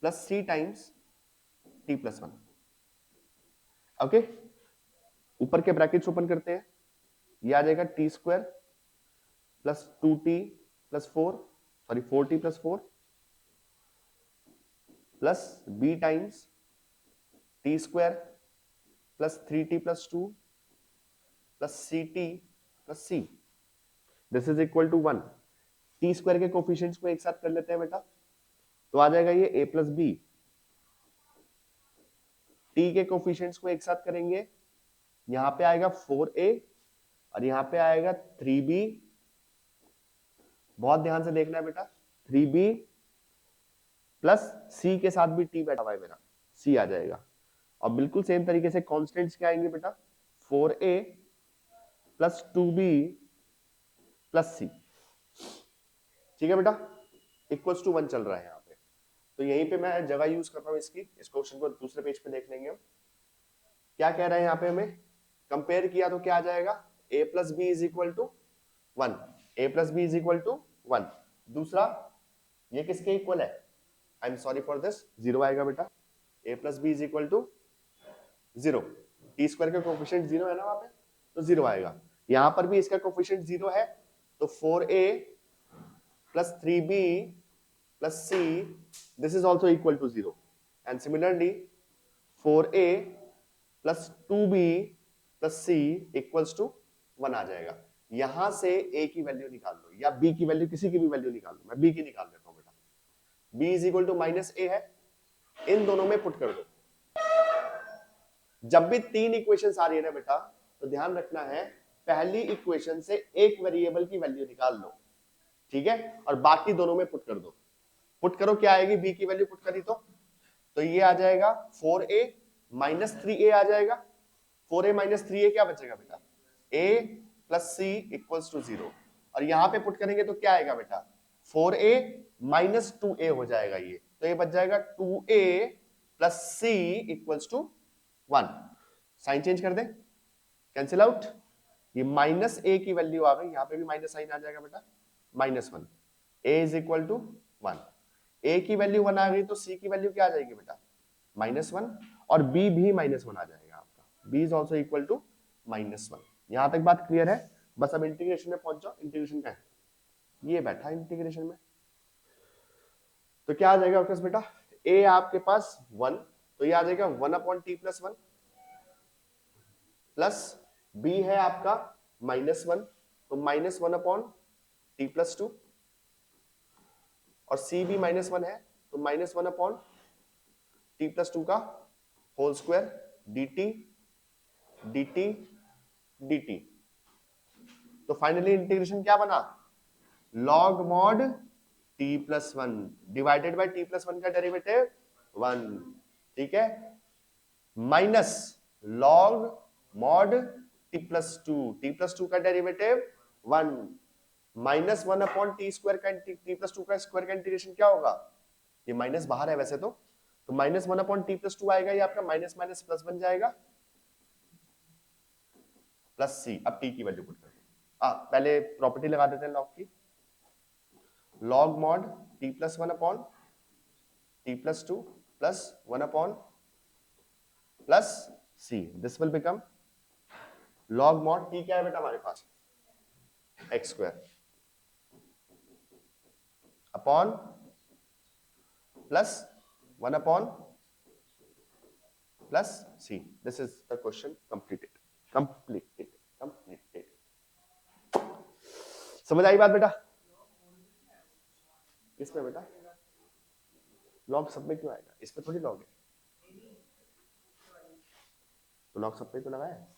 plus C times t plus one. Okay, ऊपर के ब्रैकेट्स ओपन करते हैं, ये आ जाएगा t square plus two t plus four, sorry 4t plus four plus b times t square plus 3t plus two plus C t plus C. This is equal to 1। T square के coefficients को एक साथ कर लेते हैं बेटा, तो आ जाएगा ये a प्लस बी। टी के कोफिशिएंट्स को एक साथ करेंगे, यहां पे आएगा 4a और यहां पे आएगा 3b। बहुत ध्यान से देखना है बेटा, 3b प्लस c के साथ भी t बैठा हुआ है मेरा, c आ जाएगा। और बिल्कुल सेम तरीके से कॉन्स्टेंट्स क्या आएंगे बेटा, 4a plus 2b plus c। ठीक है बेटा, इक्वल्स टू 1 चल रहा है यहाँ पे, तो यहीं पे मैं जगह यूज कर रहा हूँ इसकी। इस क्वेश्चन को दूसरे पेज पे देख लेंगे हम, क्या कह रहा है यहाँ पे हमें। कंपेयर किया तो क्या आ जाएगा, a plus b is equal to 1, a plus b is equal to 1। दूसरा, ये किसके इक्वल है, I am sorry for this, 0 आएगा बेटा, a plus b is equal to 0। T square का कोफिशिएंट 0 है ना वहां पे, तो 0 आएगा। यहां पर भी इसका कोफिशिएंट 0 है, तो 4a plus 3b plus c, this is also equal to 0, and similarly 4a plus 2b plus c equals to 1 आ जाएगा। यहां से a की वैल्यू निकाल लो या b की वैल्यू, किसी की भी वैल्यू निकाल लो, मैं b की निकाल देता हूं बेटा। b is equal to minus a है, इन दोनों में पुट कर दो। जब भी तीन इक्वेशंस आ रही है ना बेटा, तो ध्यान रखना है पहली इक्वेशन से एक वेरिएबल की वैल्यू निकाल लो, ठीक है, और बाकी दोनों में पुट कर दो। पुट करो, क्या आएगी, b की वैल्यू पुट करी तो ये आ जाएगा 4a माइनस 3a आ जाएगा। 4a माइनस 3a क्या बचेगा बेटा, a plus c equals to 0। और यहां पे पुट करेंगे तो क्या आएगा बेटा, 4a माइनस 2a हो जाएगा ये, तो ये बच जाएगा 2a plus c equals to 1। Sign change कर दे, कैंसिल आउट, ये माइनस a की वैल्यू आ गई, यहां पे भी माइनस साइन आ जाएगा बेटा, -1। a is equal to 1, a की वैल्यू 1 आ गई तो c की वैल्यू क्या आ जाएगी बेटा, -1, और b भी -1 आ जाएगा आपका, b is also equal to -1। यहां तक बात क्लियर है, बस अब इंटीग्रेशन में पहुंच जाओ। इंटीग्रेशन का है ये बैठा इंटीग्रेशन में, तो क्या आ जाएगा आपके पास बेटा, a आपके पास 1, तो ये आ जाएगा 1 upon t plus 1 plus b है आपका -1, तो -1 अपॉन t प्लस 2, और c भी -1 है, तो -1 अपॉन t प्लस 2 का whole square dt dt dt। तो फाइनली इंटीग्रेशन क्या बना, log mod t plus 1 divided by t plus 1 का डेरिवेटिव 1, ठीक है, minus log mod t plus 2 का डेरिवेटिव 1, -1 अपॉन टी स्क्वायर का टी प्लस 2 का स्क्वायर का इंटीग्रेशन क्या होगा, ये माइनस बाहर है वैसे तो तो -1/t+2 आएगा, ये आपका माइनस माइनस प्लस बन जाएगा, प्लस सी। अब टी की वैल्यू पुट कर दो। पहले प्रॉपर्टी लगा देते हैं लॉग की, log mod t+1/t+2 plus 1/ plus c, this will become log mod t क्या है बेटा हमारे पास, x² upon plus 1/ plus c। This is the question completed. समझ आई बात बेटा? किसमें बेटा लॉग सब में क्यों आएगा, इस पे थोड़ी लॉग है, तो लॉग सब पे तो लगाया है।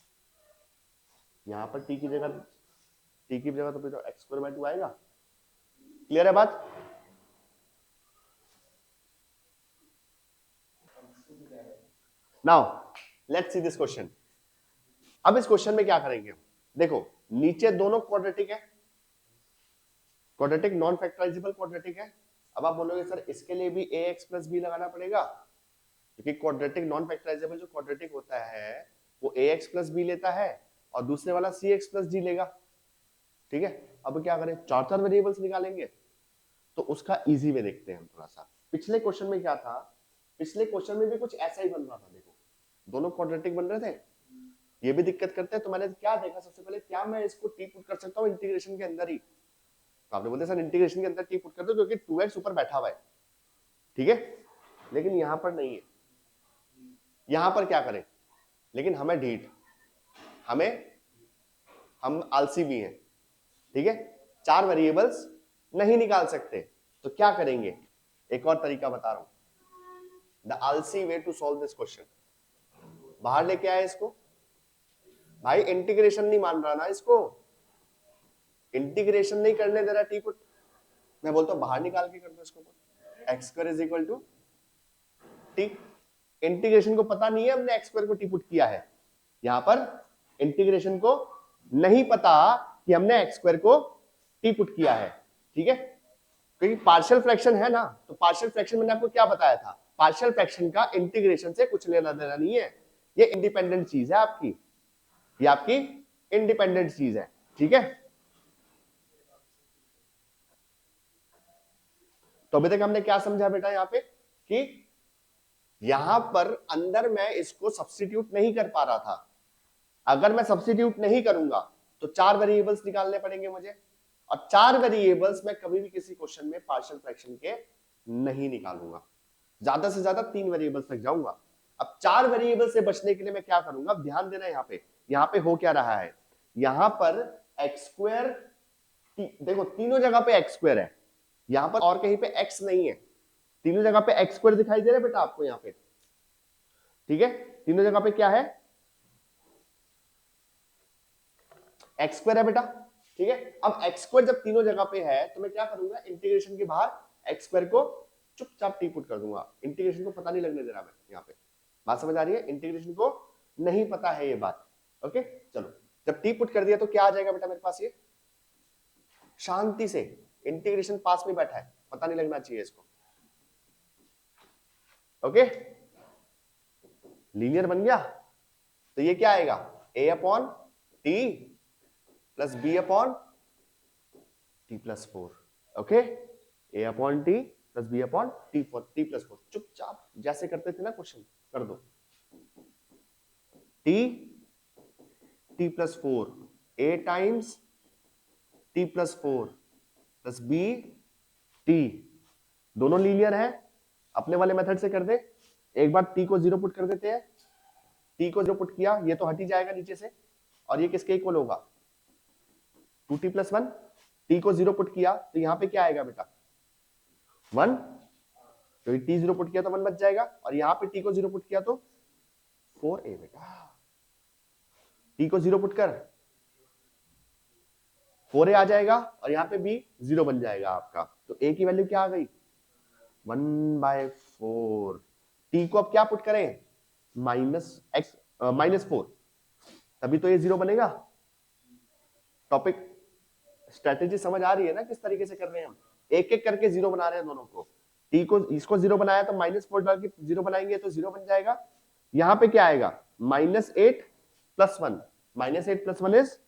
यहाँ पर t की जगह तो फिर x²/2 आएगा। क्लियर है बात? Now let's see this question. अब इस क्वेश्चन में क्या करेंगे हम, देखो नीचे दोनों क्वाड्रेटिक है, क्वाड्रेटिक नॉन फैक्टराइजेबल क्वाड्रेटिक है। अब आप बोलोगे सर इसके लिए भी ax + b लगाना पड़ेगा, क्योंकि क्वाड्रेटिक नॉन फैक्टराइजेबल जो क्वाड्रेटिक होता है वो ax + b लेता है और दूसरे वाला cx + d लेगा। ठीक है, अब क्या करें, चार वेरिएबल्स निकालेंगे, तो उसका इजी वे देखते हैं हम थोड़ा सा। पिछले क्वेश्चन में क्या था, पिछले क्वेश्चन में भी कुछ ऐसा ही बन रहा था, देखो दोनों क्वाड्रेटिक बन रहे थे, ये भी दिक्कत करते हैं। तो मैंने क्या देखा, सबसे पहले क्या मैं इसको टी पुट कर सकता हूँ इंटीग्रेशन के अंदर ही, तो आपने बोलते सर इंटीग्रेशन के अंदर टी पुट कर दो क्योंकि 2x ऊपर बैठा हुआ है, ठीक है, लेकिन यहां पर नहीं है। यहां पर क्या करें, लेकिन हमें ढीठ, हम आलसी भी हैं, ठीक है, चार वेरिएबल्स नहीं निकाल सकते, तो क्या करेंगे, एक और तरीका बता रहा हूं, द आलसी way to solve this question. बाहर लेके आए इसको, भाई इंटीग्रेशन नहीं मान रहा ना, इसको इंटीग्रेशन नहीं करने दे रहा टी पुट, मैं बोलता हूं बाहर निकाल के कर दो इसको, x² = t। इंटीग्रेशन को पता नहीं है हमने x² को टी पुट किया है, यहां पर इंटीग्रेशन को नहीं पता कि हमने x² को टी पुट किया है, ठीक है, क्योंकि पार्शियल फ्रैक्शन है ना, तो पार्शियल फ्रैक्शन मैंने आपको क्या बताया था, पार्शियल फ्रैक्शन का इंटीग्रेशन से कुछ लेना देना नहीं है, ये इंडिपेंडेंट चीज है आपकी, ये आपकी इंडिपेंडेंट चीज है, ठीक है। तो अभी तक हमने क्या समझा बेटा यहाँ पे, कि यहां पर अंदर मैं इसको सब्स्टिट्यूट नहीं कर पा रहा था, अगर मैं सब्स्टिट्यूट नहीं करूंगा तो चार वेरिएबल्स निकालने पड़ेंगे मुझे, और चार वेरिएबल्स मैं कभी भी किसी क्वेश्चन में पार्शियल फ्रैक्शन के नहीं निकालूंगा, ज्यादा से ज्यादा तीन वेरिएबल्स तक जाऊंगा। अब चार वेरिएबल से बचने के लिए मैं क्या करूंगा, ध्यान देना यहाँ पे हो क्या रहा है, यहां पर x², देखो तीनों जगह पे x² है, यहां पर और कहीं पे x नहीं है, तीनों जगह पे x² दिखाई दे रहा है बेटा आपको यहाँ पे, ठीक है, तीनों जगह पे क्या है, x² है बेटा, ठीक है। अब x² जब तीनों जगह पे है तो मैं क्या करूंगा, इंटीग्रेशन के बाहर x² को चुपचाप टी पुट कर दूंगा, इंटीग्रेशन को पता नहीं लगने दे रहा मैं यहाँ पे, बात समझ आ रही है, इंटीग्रेशन को नहीं पता है ये बात, ओके। चलो जब टी पुट कर दिया तो क्या आ जाएगा बेटा मेरे पास, ये शांति से इंटीग्रेशन पास में बैठा है, पता नहीं लगना चाहिए इसको, ओके, लीनियर बन गया। तो ये क्या आएगा, a/t + b/t+4, okay, a/t + b/t+4, चुपचाप जैसे करते थे ना क्वेश्चन कर दो, t+4 a times t+4 + b t, दोनों लीनियर है, अपने वाले मेथड से कर दे, एक बार t को 0 पुट कर देते हैं, t को 0 पुट किया, ये तो हट ही जाएगा नीचे से, और ये किसके इक्वल होगा, 2t+1, t को 0 पुट किया तो यहाँ पे क्या आएगा बेटा 1, क्योंकि t 0 पुट किया तो 1 बच जाएगा, और यहाँ पे t को 0 पुट किया तो 4a बेटा, t को 0 पुट कर 4a आ जाएगा, और यहाँ पे b 0 बन जाएगा आपका, तो a की वैल्यू क्या आ गई 1/4, t को अब क्या पुट करें -4, तभी तो ये 0 बनेगा। टॉपिक स्ट्रेटेजी समझ आ रही है ना, किस तरीके से कर रहे हैं हम, एक एक करके 0 बना रहे हैं दोनों को, टी को इसको 0 बनाया तो -4 डाल के 0 बनाएंगे तो 0 बन जाएगा। यहाँ पे क्या आएगा -8 + 1, -8 + 1 is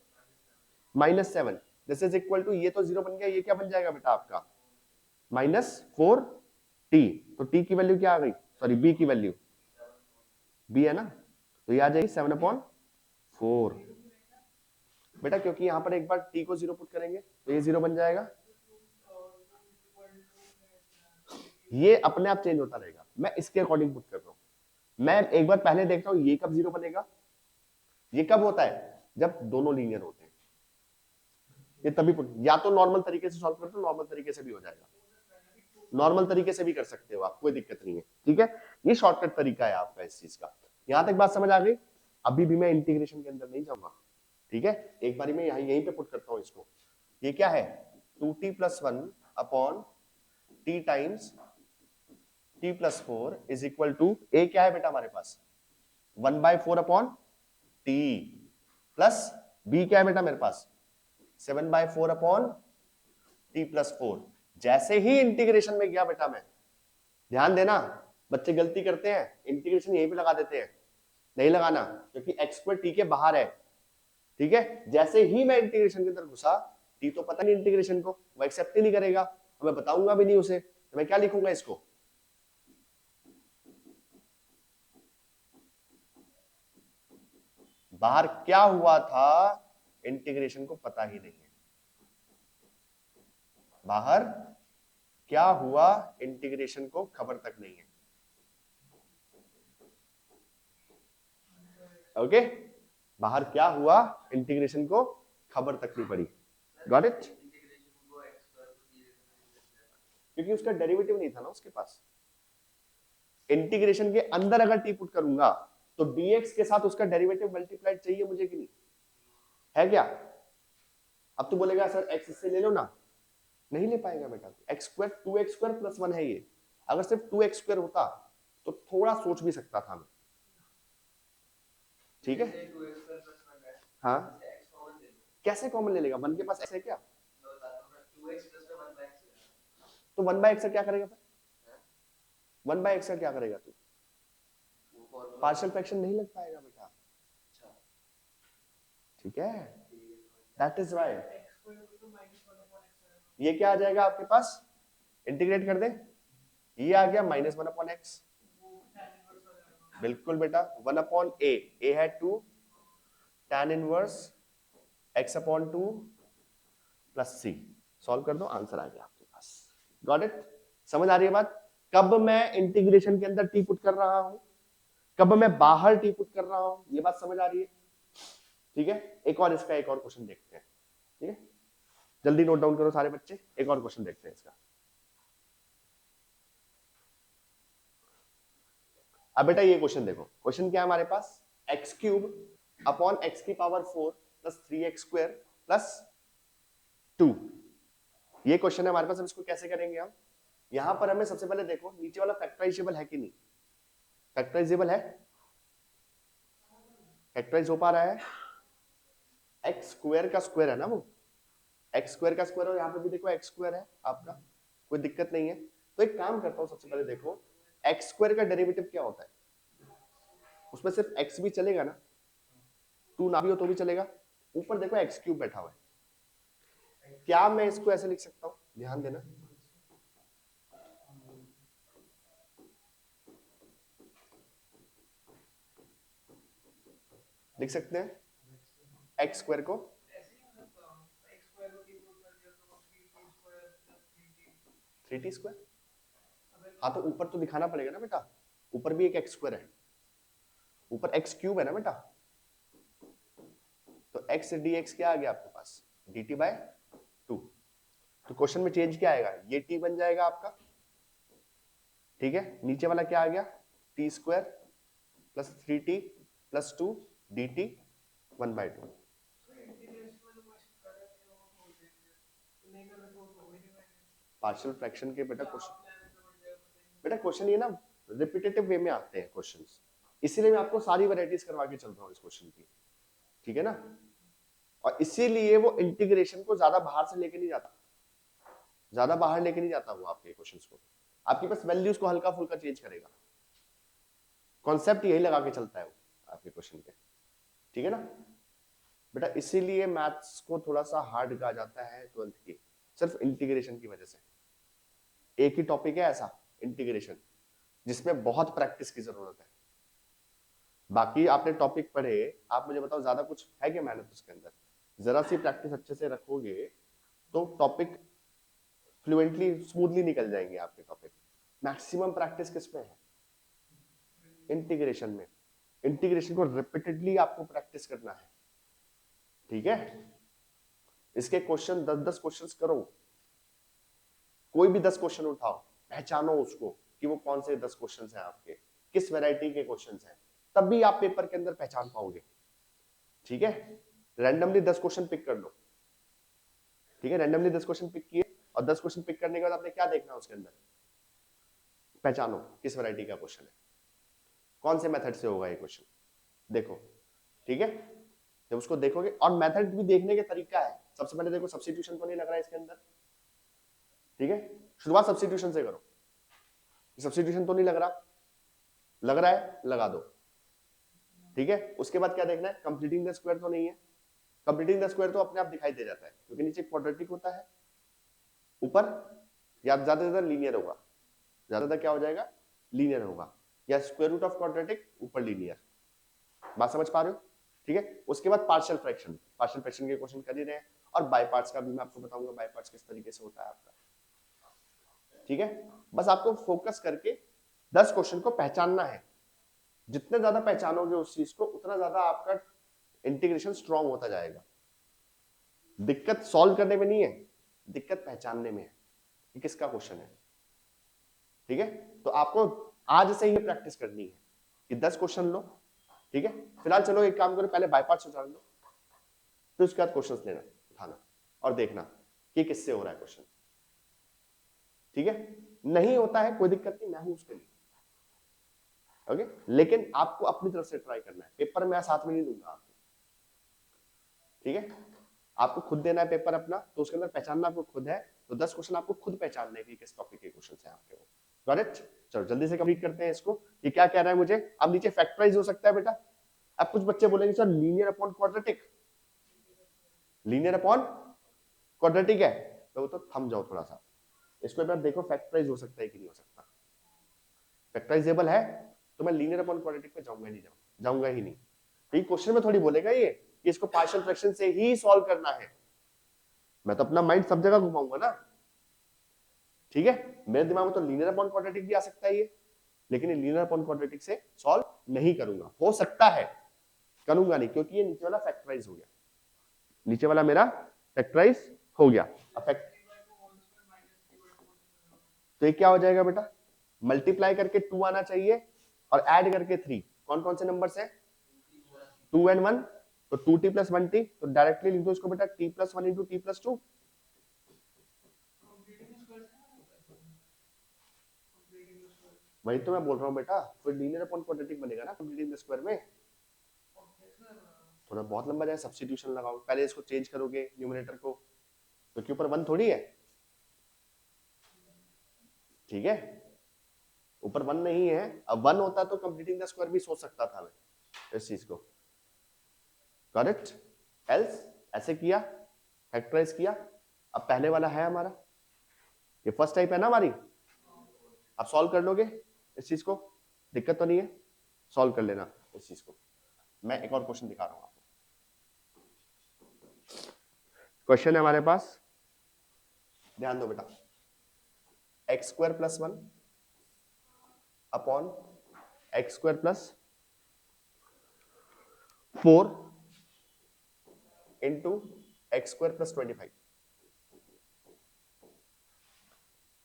-7, this is equal to, ये तो 0 बन गया, ये क्या बन जाएगा बेटा आपका -4t। तो t की वैल्यू क्या आ गई, सॉरी b की वैल्यू, b है ना, तो ये आ जाएगी 7/4 बेटा, क्योंकि यहाँ पर एक बार t को 0 पुट करेंगे तो ये 0 बन जाएगा, ये अपने आप चेंज होता रहेगा, मैं इसके अकॉर्डिंग पुट कर रहा हूँ। मैं एक बार पहले देखता हूँ ये कब 0 बनेगा, ये कब होता है जब दोनों लीनियर होते हैं, ये तभी पुट, या तो नॉर्मल तरीके से सॉल्व करते हो, नॉर्मल तरीके से भी हो जाएगा, नॉर्मल तरीके से भी कर सकते हो आप, कोई दिक्कत नहीं है, ठीक है। ये शॉर्टकट तरीका है आपका इस चीज का। यहां तक बात समझ आ गई। अभी भी मैं इंटीग्रेशन के अंदर नहीं जाऊंगा, ठीक है, एक बारी मैं यहीं पे पुट करता हूं इसको। ये क्या है 2t + 1 upon t times t + 4 is equal to, a क्या है बेटा हमारे पास 1/4 अपॉन t, प्लस b क्या है बेटा मेरे पास 7/4 अपॉन t + 4। जैसे ही इंटीग्रेशन में गया बेटा मैं, ध्यान देना बच्चे गलती करते हैं, इंटीग्रेशन यहीं पे लगा देते हैं, नहीं लगाना, क्योंकि x² t के बाहर है, ठीक है। जैसे ही मैं इंटीग्रेशन के अंदर घुसा, t तो पता नहीं इंटीग्रेशन को, वो एक्सेप्ट ही नहीं करेगा, और मैं बताऊंगा भी नहीं उसे, तो मैं क्या लिखूंगा इसको, बाहर क्या हुआ था इंटीग्रेशन को पता ही नहीं है, बाहर क्या हुआ इंटीग्रेशन को खबर तक नहीं है, ओके बाहर क्या हुआ इंटीग्रेशन को खबर तक नहीं पड़ी, गॉट इट, क्योंकि उसका डेरिवेटिव नहीं था ना उसके पास। इंटीग्रेशन के अंदर अगर टी पुट करूंगा तो dx के साथ उसका डेरिवेटिव मल्टीप्लाइड चाहिए मुझे कि नहीं, है क्या। अब तू बोलेगा सर x इससे ले लो ना, नहीं ले पाएगा बेटा, x² 2x² + 1 है ये, अगर सिर्फ 2x² होता तो थोड़ा सोच भी सकता था मैं, ठीक है। हाँ कैसे कॉमन ले लेगा, 1 के पास x है क्या, तो 1/x से क्या करेगा फिर, 1/x का क्या करेगा तू, पार्शियल फ्रैक्शन नहीं लग पाएगा बेटा, ठीक है, दैट इज व्हाई। ये क्या आ जाएगा आपके पास, इंटीग्रेट कर दे, ये आ गया -1/x, बिल्कुल बेटा 1/a, a है 2 tan inverse x/2 plus c, solve कर दो आंसर आ गया आपके पास, गॉट इट, समझ आ रही है बात। कब मैं इंटीग्रेशन के अंदर t पुट कर रहा हूं, कब मैं बाहर t पुट कर रहा हूं, ये बात समझ आ रही है, ठीक है। एक और इसका एक और क्वेश्चन देखते हैं, ठीक है, जल्दी नोट डाउन करो सारे बच्चे, एक और क्वेश्चन देखते हैं इसका। अब बेटा ये क्वेश्चन देखो, क्वेश्चन क्या है हमारे पास, x³ upon x⁴ plus 3x² plus 2, ये क्वेश्चन है हमारे पास। अब इसको कैसे करेंगे हम, यहां पर हमें सबसे पहले देखो नीचे वाला फैक्टराइजेबल है कि नहीं, फैक्टराइजेबल है, फैक्टराइज हो पा रहा है, x² का स्क्वायर है ना वो, x² का स्क्वायर, और यहाँ पे भी देखो x² है आपका, कोई दिक्कत नहीं है। तो एक काम करता हूँ, सबसे पहले देखो x² का डेरिवेटिव क्या होता है, उसमें सिर्फ x भी चलेगा ना, 2 ना भी हो तो भी चलेगा, ऊपर देखो x³ बैठा हुआ है, क्या मैं इसको ऐसे लिख सकता हूँ, ध्यान देना, लिख सकते हैं x² को 3t², हाँ तो ऊपर तो दिखाना पड़ेगा ना बेटा, ऊपर भी एक x² है, ऊपर x³ है ना बेटा, तो x dx क्या आ गया आपके पास dt/2, तो क्वेश्चन में चेंज क्या आएगा, ये t बन जाएगा आपका, ठीक है, नीचे वाला क्या आ गया t² plus 3t plus 2 dt 1/2। Partial fraction के बेटा क्वेश्चन ये ना रिपीटेटिव वे में आते हैं क्वेश्चंस, इसीलिए मैं आपको सारी वैरायटीज करवा के चल रहा हूँ इस क्वेश्चन की, ठीक है ना, और इसीलिए वो इंटीग्रेशन को ज्यादा बाहर से लेके नहीं जाता, ज्यादा बाहर लेके नहीं जाता वो आपके क्वेश्चंस को, आपके पास वैल्यूज को हल्का फुल्का चेंज करेगा, कॉन्सेप्ट यही लगा के चलता है वो आपके क्वेश्चन के, ठीक है ना बेटा। इसीलिए मैथ्स को थोड़ा सा हार्ड कहा जाता है 12th की, सिर्फ इंटीग्रेशन की वजह से। एक ही टॉपिक है ऐसा इंटीग्रेशन जिसमें बहुत प्रैक्टिस की जरूरत है। बाकी आपने टॉपिक पढ़े, आप मुझे बताओ ज्यादा कुछ है क्या मेहनत उसके अंदर? जरा सी प्रैक्टिस अच्छे से रखोगे तो टॉपिक फ्लुएंटली स्मूथली निकल जाएंगे आपके टॉपिक। मैक्सिमम प्रैक्टिस किस पे है? इंटीग्रेशन में। इंटीग्रेशन को रिपीटेडली आपको प्रैक्टिस करना है, ठीक है। इसके क्वेश्चन 10-10 क्वेश्चंस करो, कोई भी 10 क्वेश्चन उठाओ, पहचानो उसको कि वो कौन से 10 क्वेश्चंस हैं आपके, किस वैरायटी के क्वेश्चंस हैं, तब भी आप पेपर के अंदर पहचान पाओगे, ठीक है। रैंडमली 10 क्वेश्चन पिक कर लो, ठीक है। रैंडमली 10 क्वेश्चन पिक किए और 10 क्वेश्चन पिक करने के बाद आपने क्या देखना है उसके अंदर? पहचानो किस वैरायटी का क्वेश्चन है, कौन से मेथड से होगा ये क्वेश्चन, देखो, ठीक है। जब उसको देखोगे, और मेथड भी देखने के तरीका है। सबसे पहले देखो सब्स्टिट्यूशन तो नहीं लग रहा है इसके अंदर, ठीक है। शुरुआत सब्स्टिट्यूशन से करो, सब्स्टिट्यूशन तो नहीं लग रहा, लग रहा है लगा दो, ठीक है। उसके बाद क्या देखना है? कंप्लीटिंग द स्क्वायर तो नहीं है, कंप्लीटिंग द स्क्वायर तो अपने आप दिखाई दे जाता है क्योंकि नीचे क्वाड्रेटिक होता है, ऊपर या ज्यादा से ज्यादा लीनियर होगा, ज्यादा क्या हो जाएगा? लीनियर होगा, या स्क्वायर रूट ऑफ क्वाड्रेटिक ऊपर लीनियर। बात समझ पा रहे हो, ठीक है। उसके बाद पार्शियल फ्रैक्शन, पार्शियल फ्रैक्शन के क्वेश्चन कर ही रहे हैं, और बाय पार्ट्स का भी मैं आपको बताऊंगा, बाय पार्ट्स किस तरीके से होता है आपका, ठीक है। बस आपको फोकस करके 10 क्वेश्चन को पहचानना है। जितने ज्यादा पहचानोगे उस चीज को, उतना ज्यादा आपका इंटीग्रेशन स्ट्रांग होता जाएगा। दिक्कत सॉल्व करने में नहीं है, दिक्कत पहचानने में है कि किसका क्वेश्चन है, ठीक है। तो आपको आज से ही प्रैक्टिस करनी है कि 10 क्वेश्चन लो, ठीक है। फिलहाल चलो एक काम करो, पहले बाय पार्ट्स उतार लो, फिर उसके बाद क्वेश्चंस लेना, उठाना और देखना कि किससे हो रहा है क्वेश्चन, ठीक है। नहीं होता है कोई दिक्कत नहीं, मैं हूं उसके लिए, ओके। लेकिन आपको अपनी तरफ से ट्राई करना है, पेपर मैं साथ में नहीं दूंगा आपको, ठीक है। आपको खुद देना है पेपर अपना, तो उसके अंदर पहचानना आपको खुद है, तो 10 क्वेश्चन आपको खुद पहचानने की किस टॉपिक के क्वेश्चन है आपके वो, करेक्ट। चलो जल्दी से कंप्लीट करते हैं इसको। ये क्या कह रहा है मुझे? अब नीचे फैक्टराइज हो सकता है बेटा। अब कुछ बच्चे बोलेंगे sir linear upon quadratic, linear upon quadratic है, तो थम जाओ थोड़ा सा, इसको एक बार देखो फैक्टराइज हो सकता है कि नहीं हो सकता। फैक्टराइजेबल है तो मैं लीनियर अपॉन क्वाड्रेटिक पे जाऊंगा नहीं, जाऊंगा ही नहीं। तो ये क्वेश्चन में थोड़ी बोलेगा ये कि इसको पार्शियल फ्रैक्शन से ही सॉल्व करना है, मैं तो अपना माइंड सब जगह घुमाऊंगा ना, ठीक है। मेरे दिमाग में तो लीनियर अपॉन क्वाड्रेटिक भी आ सकता है ये, लेकिन ये लीनियर अपॉन क्वाड्रेटिक से सॉल्व नहीं करूंगा, हो सकता है, करूंगा नहीं, क्योंकि ये नीचे वाला फैक्टराइज हो गया, नीचे वाला मेरा फैक्टराइज हो गया। तो ये क्या हो जाएगा बेटा? मल्टीप्लाई करके 2 आना चाहिए और ऐड करके 3। कौन कौन से नंबर है? 2 and 1, तो 2t plus 1t, तो डायरेक्टली लिख दो इसको बेटा t plus 1 into t plus 2। वही तो मैं बोल रहा हूँ बेटा, फिर लीनियर अपॉन क्वाड्रेटिक बनेगा ना कंप्लीटिंग द स्क्वायर में। थोड़ा बहुत लंबा जाए, सब्स्टिट्यूशन लगाओ, पहले इसको चेंज करोगे न्यूमरेटर को, क्योंकि ऊपर 1 थोड़ी है, ठीक है। ऊपर 1 नहीं है, अब 1 होता तो कंप्लीटिंग द स्क्वायर भी सोच सकता था मैं इस चीज को, करेक्ट। एल्स ऐसे किया, फैक्टराइज किया। अब पहले वाला है हमारा, ये फर्स्ट टाइप है ना हमारी, आप सॉल्व कर लोगे इस चीज को, दिक्कत तो नहीं है, सॉल्व कर लेना इस चीज को। मैं एक और क्वेश्चन दिखा रहा हूं आपको। क्वेश्चन है हमारे पास, ध्यान दो बेटा, x square plus 1 upon x square plus 4 into x square plus 25।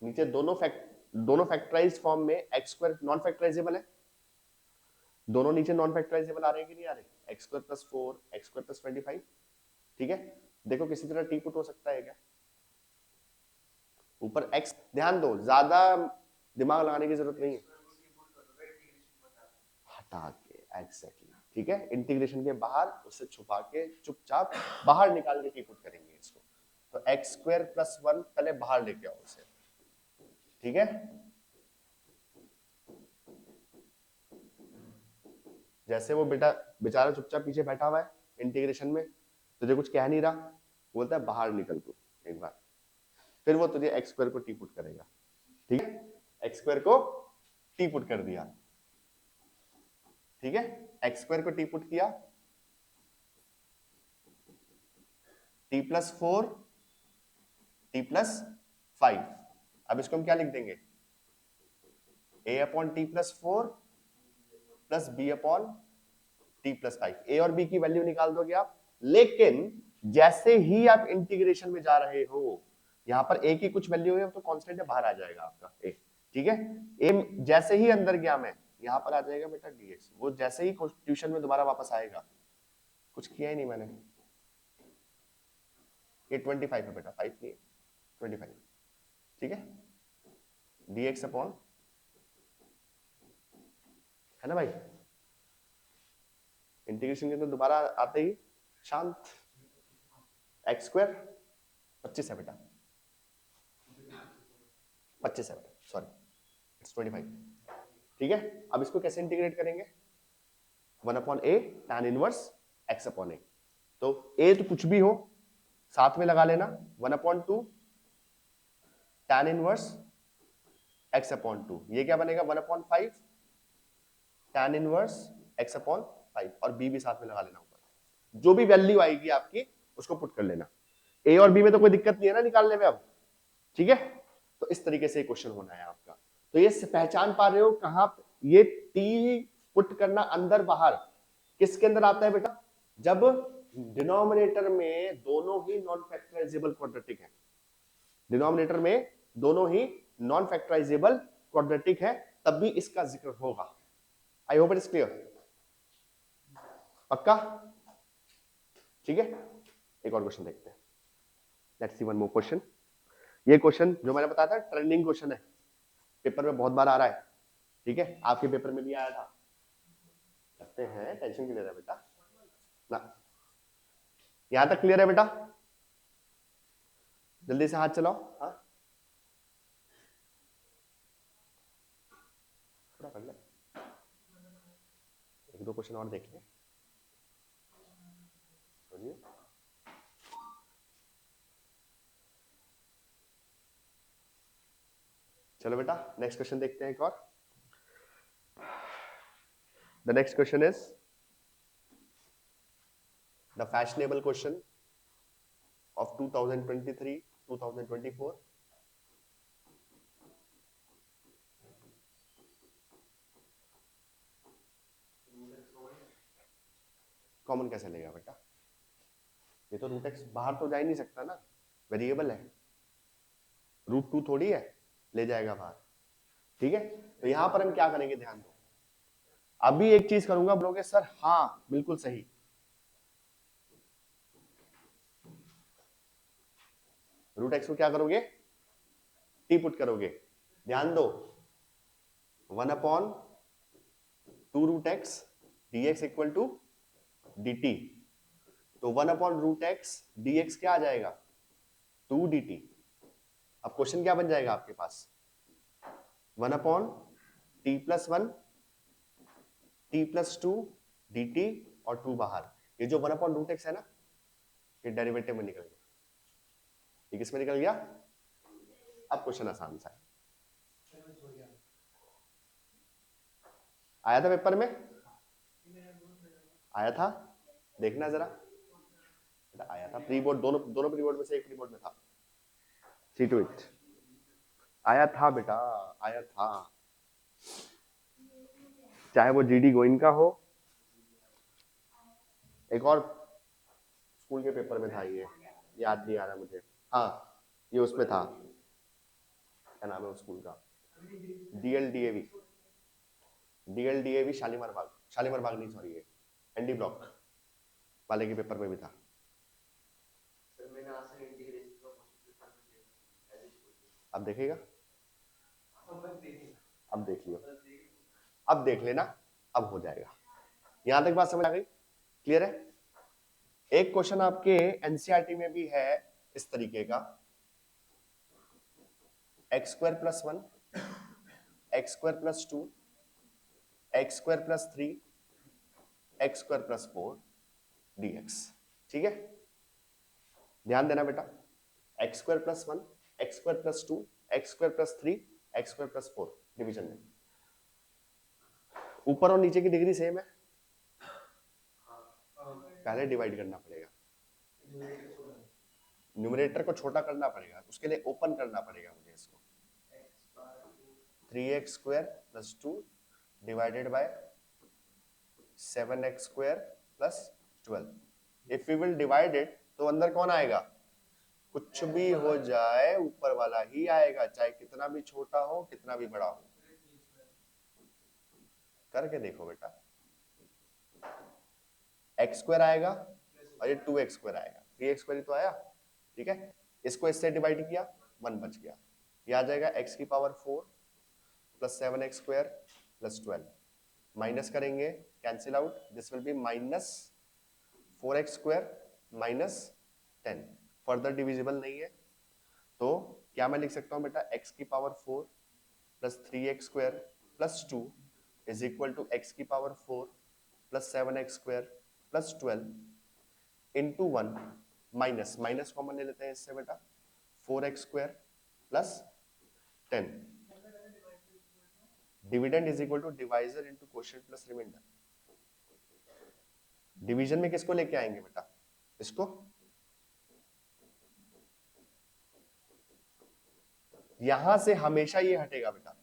नीचे दोनों फैक्टराइज फॉर्म में एक्स स्क्वायर नॉन फैक्टराइजेबल है, दोनों नीचे नॉन फैक्टराइजेबल आ रहे हैं कि नहीं आ रहे? X square plus 4 x square plus 25, ठीक है। देखो किसी तरह टी पुट हो सकता है क्या? ऊपर एक्स, ध्यान दो ज्यादा दिमाग लगाने की जरूरत नहीं है, हटा के एग्जैक्टली, ठीक है। इंटीग्रेशन के बाहर उसे छुपा के चुपचाप बाहर निकाल के टी पुट करेंगे इसको। तो एक्स स्क्वायर प्लस 1 पहले बाहर लेके आओ उसे, ठीक है। जैसे वो बेटा बेचारा चुपचाप पीछे बैठा हुआ है इंटीग्रेशन में, तुझे कुछ कह नहीं रहा, बोलता है बाहर निकल तू एक बार, फिर वो तुझे एक्स स्क्वायर को टी पुट करेगा, ठीक है, एक्स स्क्वायर को टी पुट कर दिया, ठीक है, एक्स स्क्वायर को टी पुट किया, टी प्लस 4 टी प्लस 5, अब इसको हम क्या लिख देंगे, a upon t plus 4 plus B upon t plus 5, a और बी की वैल्यू निकाल दोगे आप, लेकिन जैसे ही आप इंटीग्रेशन में जा रहे हो यहां पर ए की कुछ वैल्यू है तो कांस्टेंट है, बाहर आ जाएगा आपका ए, ठीक है, ए जैसे ही अंदर गया मैं यहां पर आ जाएगा बेटा dx, वो जैसे ही ट्यूशन में दोबारा वापस आएगा, कुछ किया ही नहीं मैंने, ये 25 है बेटा, 5 नहीं 25, ठीक है, dx अपॉन, है ना भाई, इंटीग्रेशन के अंदर दोबारा आते ही शांत, एक्स स्क्वायर 25 है बेटा, 25 है बेटा, सॉरी इट्स 25, ठीक है, अब इसको कैसे इंटीग्रेट करेंगे, 1 अपॉन ए tan इनवर्स x अपॉन ए, तो a तो कुछ भी हो साथ में लगा लेना, 1 upon 2 tan inverse x upon 2, ये क्या बनेगा 1 upon 5 tan inverse x upon 5, और b भी साथ में लगा लेना ऊपर, जो भी वैल्यू आएगी आपकी उसको पुट कर लेना, a और b में तो कोई दिक्कत नहीं है ना निकालने में अब, ठीक है, तो इस तरीके से क्वेश्चन होना है आपका, तो ये पहचान पा रहे हो कहां ये टी पुट करना अंदर बाहर किसके अंदर आता है बेटा, जब डिनोमिनेटर में दोनों ही नॉन फैक्टराइजेबल क्वाड्रेटिक है, डिनोमिनेटर में दोनों ही नॉन फैक्टराइजेबल क्वाड्रेटिक है, तब भी इसका जिक्र होगा, I hope it is clear, पक्का, ठीक है, एक और क्वेश्चन देखते हैं, let's see one more question, ये क्वेश्चन जो मैंने बताया था ट्रेंडिंग क्वेश्चन है, पेपर में बहुत बार आ रहा है, ठीक है, आपके पेपर में भी आया था, करते हैं, टेंशन क्लियर है बेटा ना, यहां तक क्लियर है बेटा, जल्दी से हाथ चलाओ, हाँ थोड़ा कर ले, एक दो क्वेश्चन और देख ले, चलो बेटा नेक्स्ट क्वेश्चन देखते हैं एक और, the next question is the fashionable question of 2023-2024, common कैसे लेगा बेटा, ये तो रूट एक्स बाहर तो जा ही नहीं सकता ना, वेरिएबल है, रूट 2 थोड़ी है ले जाएगा बाहर, ठीक है, तो यहां पर हम क्या करेंगे ध्यान दो, अभी एक चीज करूंगा, बोलोगे सर हाँ बिल्कुल सही, रूट एक्स को क्या करोगे, टी पुट करोगे, ध्यान दो 1 upon 2 root x d x equal to d t, तो 1 upon root x d x क्या आ जाएगा 2 डी टी, अब क्वेश्चन क्या बन जाएगा आपके पास 1 upon t plus 1 T plus 2 D T और 2 बाहर, ये जो 1 अपॉन रूट एक्स है ना ये डेरिवेटिव में निकल गया, ये किस में निकल गया, अब क्वेश्चन आसान सा है, आया था पेपर में, आया था, देखना जरा, आया था प्री बोर्ड, दोनों प्री बोर्ड में से एक प्री बोर्ड में था, सी टू इट आया था बेटा, आया था, चाहे वो जीडी गोइंका हो, एक और स्कूल के पेपर में था, ये याद नहीं आ रहा मुझे, हाँ ये उसमें था, क्या नाम है उस स्कूल का, डीएलडीएवी शालीमार बाग नहीं सॉरी, ये एनडी ब्लॉक वाले के पेपर में भी था, अब देखेगा, अब देख लियो, अब देख लेना, अब हो जाएगा, यहां तक बात समझ आ गई, क्लियर है, एक क्वेश्चन आपके एनसीईआरटी में भी है इस तरीके का, x square plus 1 x square plus 2 x square plus 3 x square plus 4 dx। ठीक है, ध्यान देना बेटा, x square plus 1, x square plus 2, x square plus 3, x square plus 4 division में ऊपर और नीचे की डिग्री सेम है, पहले डिवाइड करना पड़ेगा, न्यूमरेटर को छोटा करना पड़ेगा, उसके लिए ओपन करना पड़ेगा मुझे इसको, 3x square plus 2 divided by 7x square plus 12। If we will divide it तो अंदर कौन आएगा, कुछ भी हो जाए ऊपर वाला ही आएगा, चाहे कितना भी छोटा हो कितना भी बड़ा हो। करके देखो बेटा, एक्स स्क्वायर आएगा और ये 2x स्क्वायर आएगा, 3x स्क्वायर ही तो आया। ठीक है, इसको इससे डिवाइड किया 1 बच गया, ये आ जाएगा x की power 4 plus 7x square plus 12, minus करेंगे cancel out, this will be minus 4x square minus 10, further divisible नहीं है, तो क्या मैं लिख सकता हूं बेटा, x की power 4 plus 3x square plus 2 is equal to x की power 4 plus 7x square plus 12 into 1 minus, minus common ले लेते हैं इससे बेटा, 4x square plus 10, dividend is equal to divisor into quotient plus remainder. Division में किसको लेके आएंगे बेटा, इसको, यहां से हमेशा ये हटेगा बेटा,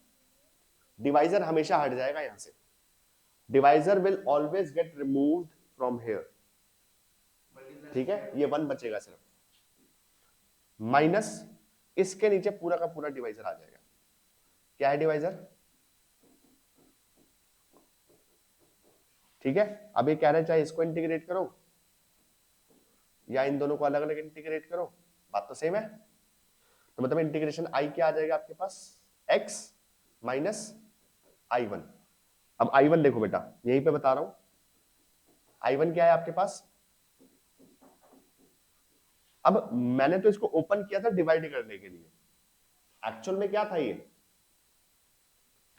डिवाइजर हमेशा हट जाएगा यहां से, divisor will always get removed from here. ठीक है, ये 1 बचेगा सिर्फ, माइनस इसके नीचे पूरा का पूरा डिवाइजर आ जाएगा। क्या है डिवाइजर, ठीक है। अब ये कह रहे चाहे इसको इंटीग्रेट करो या इन दोनों को अलग अलग इंटीग्रेट करो, बात तो सेम है, तो मतलब इंटीग्रेशन आई क्या आ जाएगा आपके पास, x माइनस i1। अब i1 देखो बेटा, यहीं पे बता रहा हूं, i1 क्या है आपके पास, अब मैंने तो इसको ओपन किया था डिवाइड करने के लिए, एक्चुअल में क्या था ये,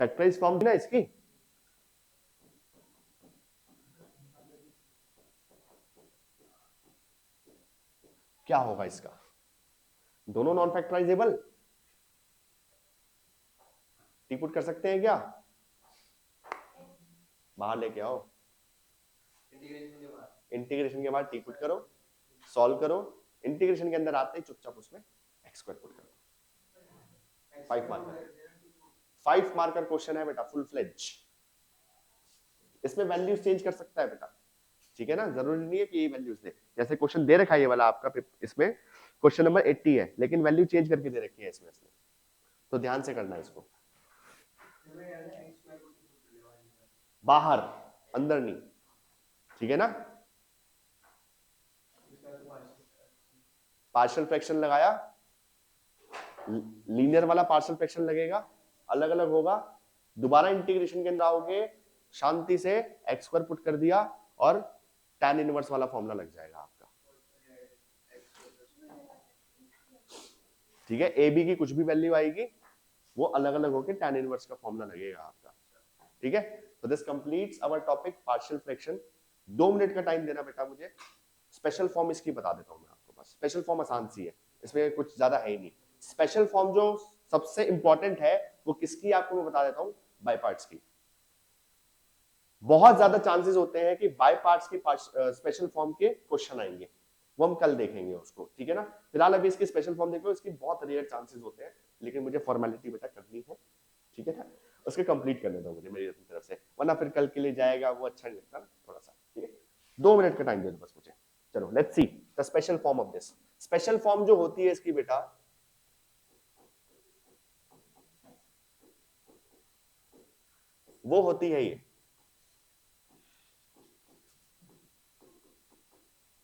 फैक्टराइज फॉर्म थी ना इसकी, क्या होगा इसका, दोनों नॉन फैक्टराइजेबल, टी पुट कर सकते हैं क्या, बाहर लेके आओ, इंटीग्रेशन के बाद टी पुट करो, सॉल्व करो, इंटीग्रेशन के अंदर आते ही चुपचाप उसमें एक्स स्क्वायर पुट करो। 5 मार्कर क्वेश्चन है बेटा, फुल फ्लेज, इसमें वैल्यूज चेंज कर सकता है बेटा, ठीक है ना, जरूरी नहीं है कि ये वैल्यूज दे, जैसे क्वेश्चन दे रखा है ये वाला आपका, इसमें क्वेश्चन नंबर 80 है लेकिन वैल्यू चेंज करके दे रखी है इसमें, तो ध्यान से करना है इसको, बाहर अंदर नहीं, ठीक है ना। पार्शियल फ्रैक्शन लगाया, लीनियर वाला पार्शियल फ्रैक्शन लगेगा, अलग अलग होगा, दोबारा इंटीग्रेशन के अंदर आओगे, शांति से एक्स स्क्वायर पुट कर दिया और tan इनवर्स वाला फॉर्मूला लग जाएगा आपका, ठीक है। ए बी की कुछ भी वैल्यू आएगी वो अलग अलग होकर tan इनवर्स का फॉर्मूला लगेगा आपका, ठीक है। तो this completes our topic partial fraction. 2 minute का टाइम देना बेटा मुझे, स्पेशल फॉर्म इसकी बता देता हूं मैं आपको, बस स्पेशल फॉर्म आसान सी है, इसमें कुछ ज्यादा है ही नहीं। स्पेशल फॉर्म जो सबसे इंपॉर्टेंट है वो किसकी, आपको मैं बता देता हूं, बाय पार्ट्स की। बहुत ज्यादा चांसेस होते हैं कि बाय पार्ट्स की स्पेशल फॉर्म के क्वेश्चन आएंगे, वो हम कल देखेंगे उसको, ठीक है ना। फिलहाल अभी इसकी स्पेशल फॉर्म देख लो, इसकी बहुत रेयर चांसेस होते हैं, लेकिन मुझे फॉर्मेलिटी बेटा करनी है, ठीक है ना, उसके कंप्लीट करने दो मुझे मेरी तरफ से, वरना फिर कल के लिए जाएगा वो अच्छा नहीं लगता ना थोड़ा सा, ठीक है। 2 मिनट का टाइम दे दो बस मुझे, चलो let's see the special form of this. Special form जो होती है इसकी बेटा, वो होती है ये,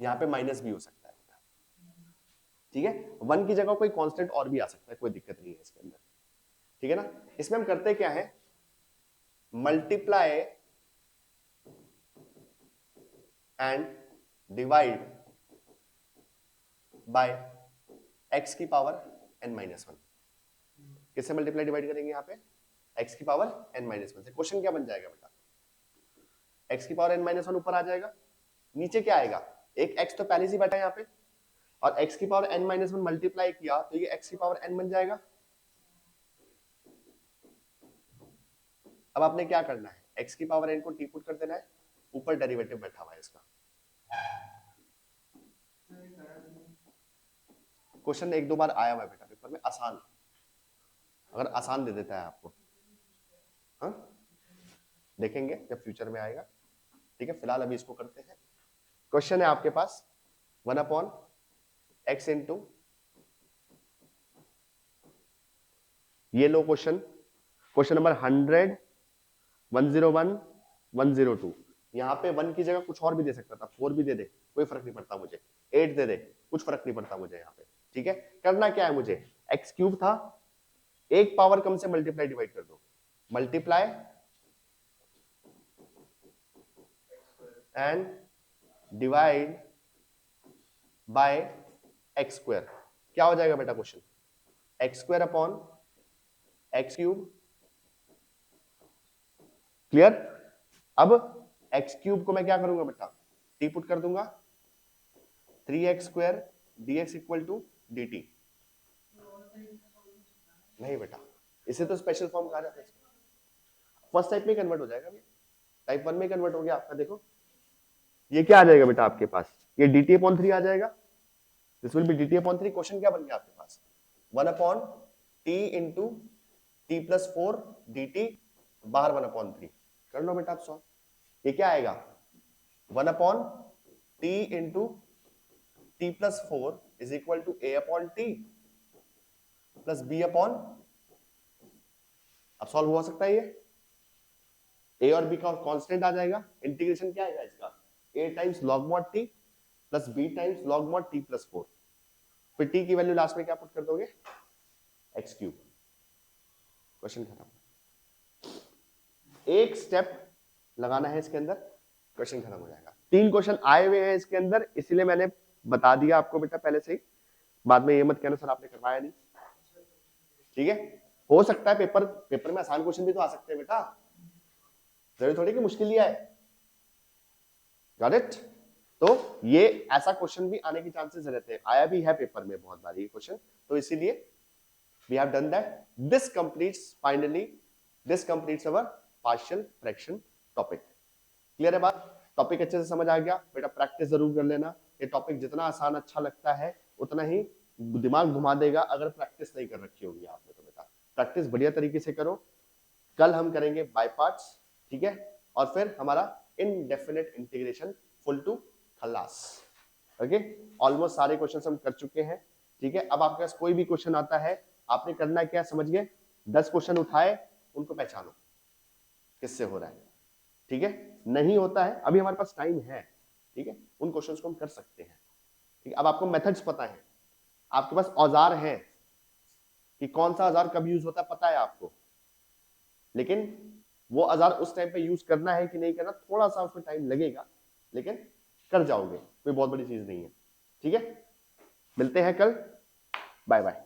यहां पे माइनस भी हो सकता है, ठीक है, 1 की जगह कोई कांस्टेंट और भी आ सकता है, कोई दिक्कत नहीं है इसके अंदर, ठीक है ना। इसमें हम करते क्या है, multiply and divide by x की पावर n-1। किससे मल्टीप्लाई डिवाइड करेंगे यहाँ पे, x की पावर n-1 से। क्वेश्चन क्या बन जाएगा बेटा, x की पावर n माइनस वन ऊपर आ जाएगा, नीचे क्या आएगा, एक x तो पहले से बैठा है यहाँ पे, और x की power n minus one multiply किया तो ये x की पावर n बन जाएगा। अब आपने क्या करना है, x की पावर n को t पुट कर देना है, ऊपर डेरिवेटिव बैठा हुआ है इसका। क्वेश्चन एक दो बार आया हुआ है बेटा पेपर में, आसान, अगर आसान दे देता है आपको, हाँ देखेंगे जब फ्यूचर में आएगा, ठीक है। फिलहाल अभी इसको करते हैं। क्वेश्चन है आपके पास 1/x इंटू, ये लो क्वेश्चन, क्वेश्चन नंबर 100, 101, 102। यहाँ पे 1 की जगह कुछ और भी दे सकता था, 4 भी दे दे, कोई फर्क नहीं पड़ता मुझे, 8 दे दे, कुछ फर्क नहीं पड़ता मुझे यहाँ पे, ठीक है। करना क्या है मुझे, x क्यूब था, एक पावर कम से मल्टीप्लाई डिवाइड कर दो, multiply and divide by x square. क्या हो जाएगा बेटा question, x square upon x cube, clear. अब एक्स क्यूब को मैं क्या करूंगा बेटा, टी पुट कर दूंगा, 3x square dx equal to dt। नहीं बेटा, इसे तो स्पेशल फॉर्म कहा जाता है, फर्स्ट टाइप में कन्वर्ट हो जाएगा, टाइप 1 में कन्वर्ट हो गया आपका। देखो ये क्या आ जाएगा बेटा आपके पास, ये dt अपॉन 3 आ जाएगा, this will B dt upon 3। Question क्या बन गया आपके पास, 1 upon t into t plus 4 dt, बाहर 1 अपॉन 3 कर लो बेटा आप सॉल्व। ये क्या आएगा, 1 upon t into t plus 4 is equal to a upon t plus b upon, अब सॉल्व हो सकता है ये, a और b का कांस्टेंट आ जाएगा, इंटीग्रेशन क्या आएगा इसका, a times log mod t plus b times log mod t plus 4, फिर t की वैल्यू लास्ट में क्या पुट कर दोगे, x क्यूब। क्वेश्चन खत्म, एक स्टेप लगाना है इसके अंदर, क्वेश्चन खत्म हो जाएगा। 3 क्वेश्चन आए हुए हैं इसके अंदर, इसलिए मैंने बता दिया आपको बेटा पहले से ही, बाद में ये मत कहना सर आपने करवाया नहीं, ठीक है। हो सकता है पेपर में आसान क्वेश्चन भी तो आ सकते हैं बेटा, जरूरी थोड़ी कि मुश्किल ही आए, गॉट इट। तो ये ऐसा क्वेश्चन भी आने के चांसेस रहते हैं, आया भी है पेपर में बहुत बार ये क्वेश्चन, तो इसीलिए we have done that. This completes finally, this completes our partial fraction topic. Clear है बात, टॉपिक अच्छे से समझ आ गया बेटा, प्रैक्टिस जरूर कर लेना। ये टॉपिक जितना आसान अच्छा लगता है उतना ही दिमाग घुमा देगा, अगर प्रैक्टिस नहीं कर रखी होगी आपने तो बेटा प्रैक्टिस बढ़िया तरीके से करो। कल हम करेंगे बाय पार्ट्स, ठीक है, और फिर हमारा इनडेफिनेट इंटीग्रेशन फुल टू खल्लास। ओके, ऑलमोस्ट सारे क्वेश्चन हम कर चुके हैं, ठीक है। अब आपके पास कोई भी क्वेश्चन आता है, आपने करना क्या समझ गए, 10 क्वेश्चन उठाए, उनको पहचानो किससे हो रहा है, ठीक है। नहीं होता है, अभी हमारे पास टाइम है, ठीक है, उन क्वेश्चंस को हम कर सकते हैं, ठीक है। अब आपको मेथड्स पता है, आपके पास औजार है कि कौन सा औजार कब यूज होता है पता है आपको, लेकिन वो औजार उस टाइम पे यूज करना है कि नहीं करना, थोड़ा सा उसमें टाइम लगेगा, लेकिन कर जाओगे, कोई बहुत बड़ी चीज नहीं है, ठीक है। मिलते हैं कल, बाय बाय।